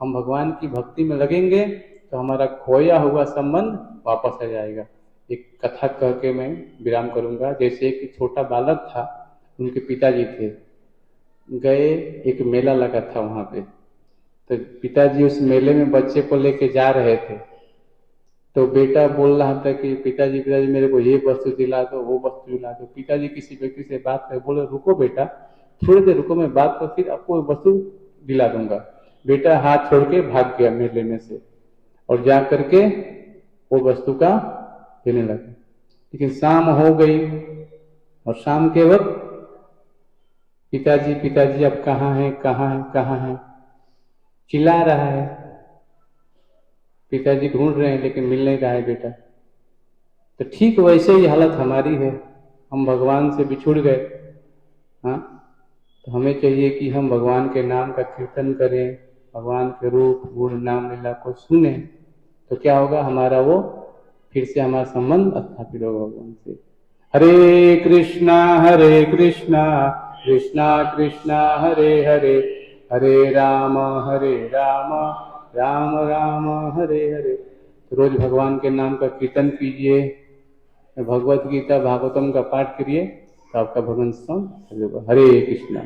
हम भगवान की भक्ति में लगेंगे तो हमारा खोया हुआ संबंध वापस आ जाएगा। एक कथा कह के मैं विराम करूंगा। जैसे एक छोटा बालक था, उनके पिताजी थे, गए, एक मेला लगा था वहां पे, तो पिताजी उस मेले में बच्चे को लेके जा रहे थे। तो बेटा बोल रहा था कि पिताजी पिताजी मेरे को ये वस्तु दिला दो, वो वस्तु दिला दो। पिताजी किसी व्यक्ति से बात कर बोले रुको बेटा, थोड़ी देर रुको, मैं बात कर फिर आपको वस्तु दिला दूंगा। बेटा हाथ छोड़ के भाग गया मेले में से और जा करके वो वस्तु का देने लगा। लेकिन शाम हो गई और शाम के वक्त पिताजी पिताजी अब कहाँ है, कहाँ है, कहाँ है, चिल्ला रहा है। पिताजी ढूंढ रहे हैं लेकिन मिल नहीं रहा है बेटा। तो ठीक वैसे ही हालत हमारी है, हम भगवान से बिछुड़ गए। हाँ, तो हमें चाहिए कि हम भगवान के नाम का कीर्तन करें, भगवान के रूप गुण नाम लीला को सुने, तो क्या होगा, हमारा वो फिर से हमारा संबंध स्थापित होगा भगवान से। हरे कृष्णा कृष्णा कृष्णा हरे हरे, हरे राम राम राम हरे हरे। तो रोज भगवान के नाम का कीर्तन कीजिए, भगवत गीता भागवतम का पाठ करिए, तो आपका भगवान संग। हरे कृष्णा।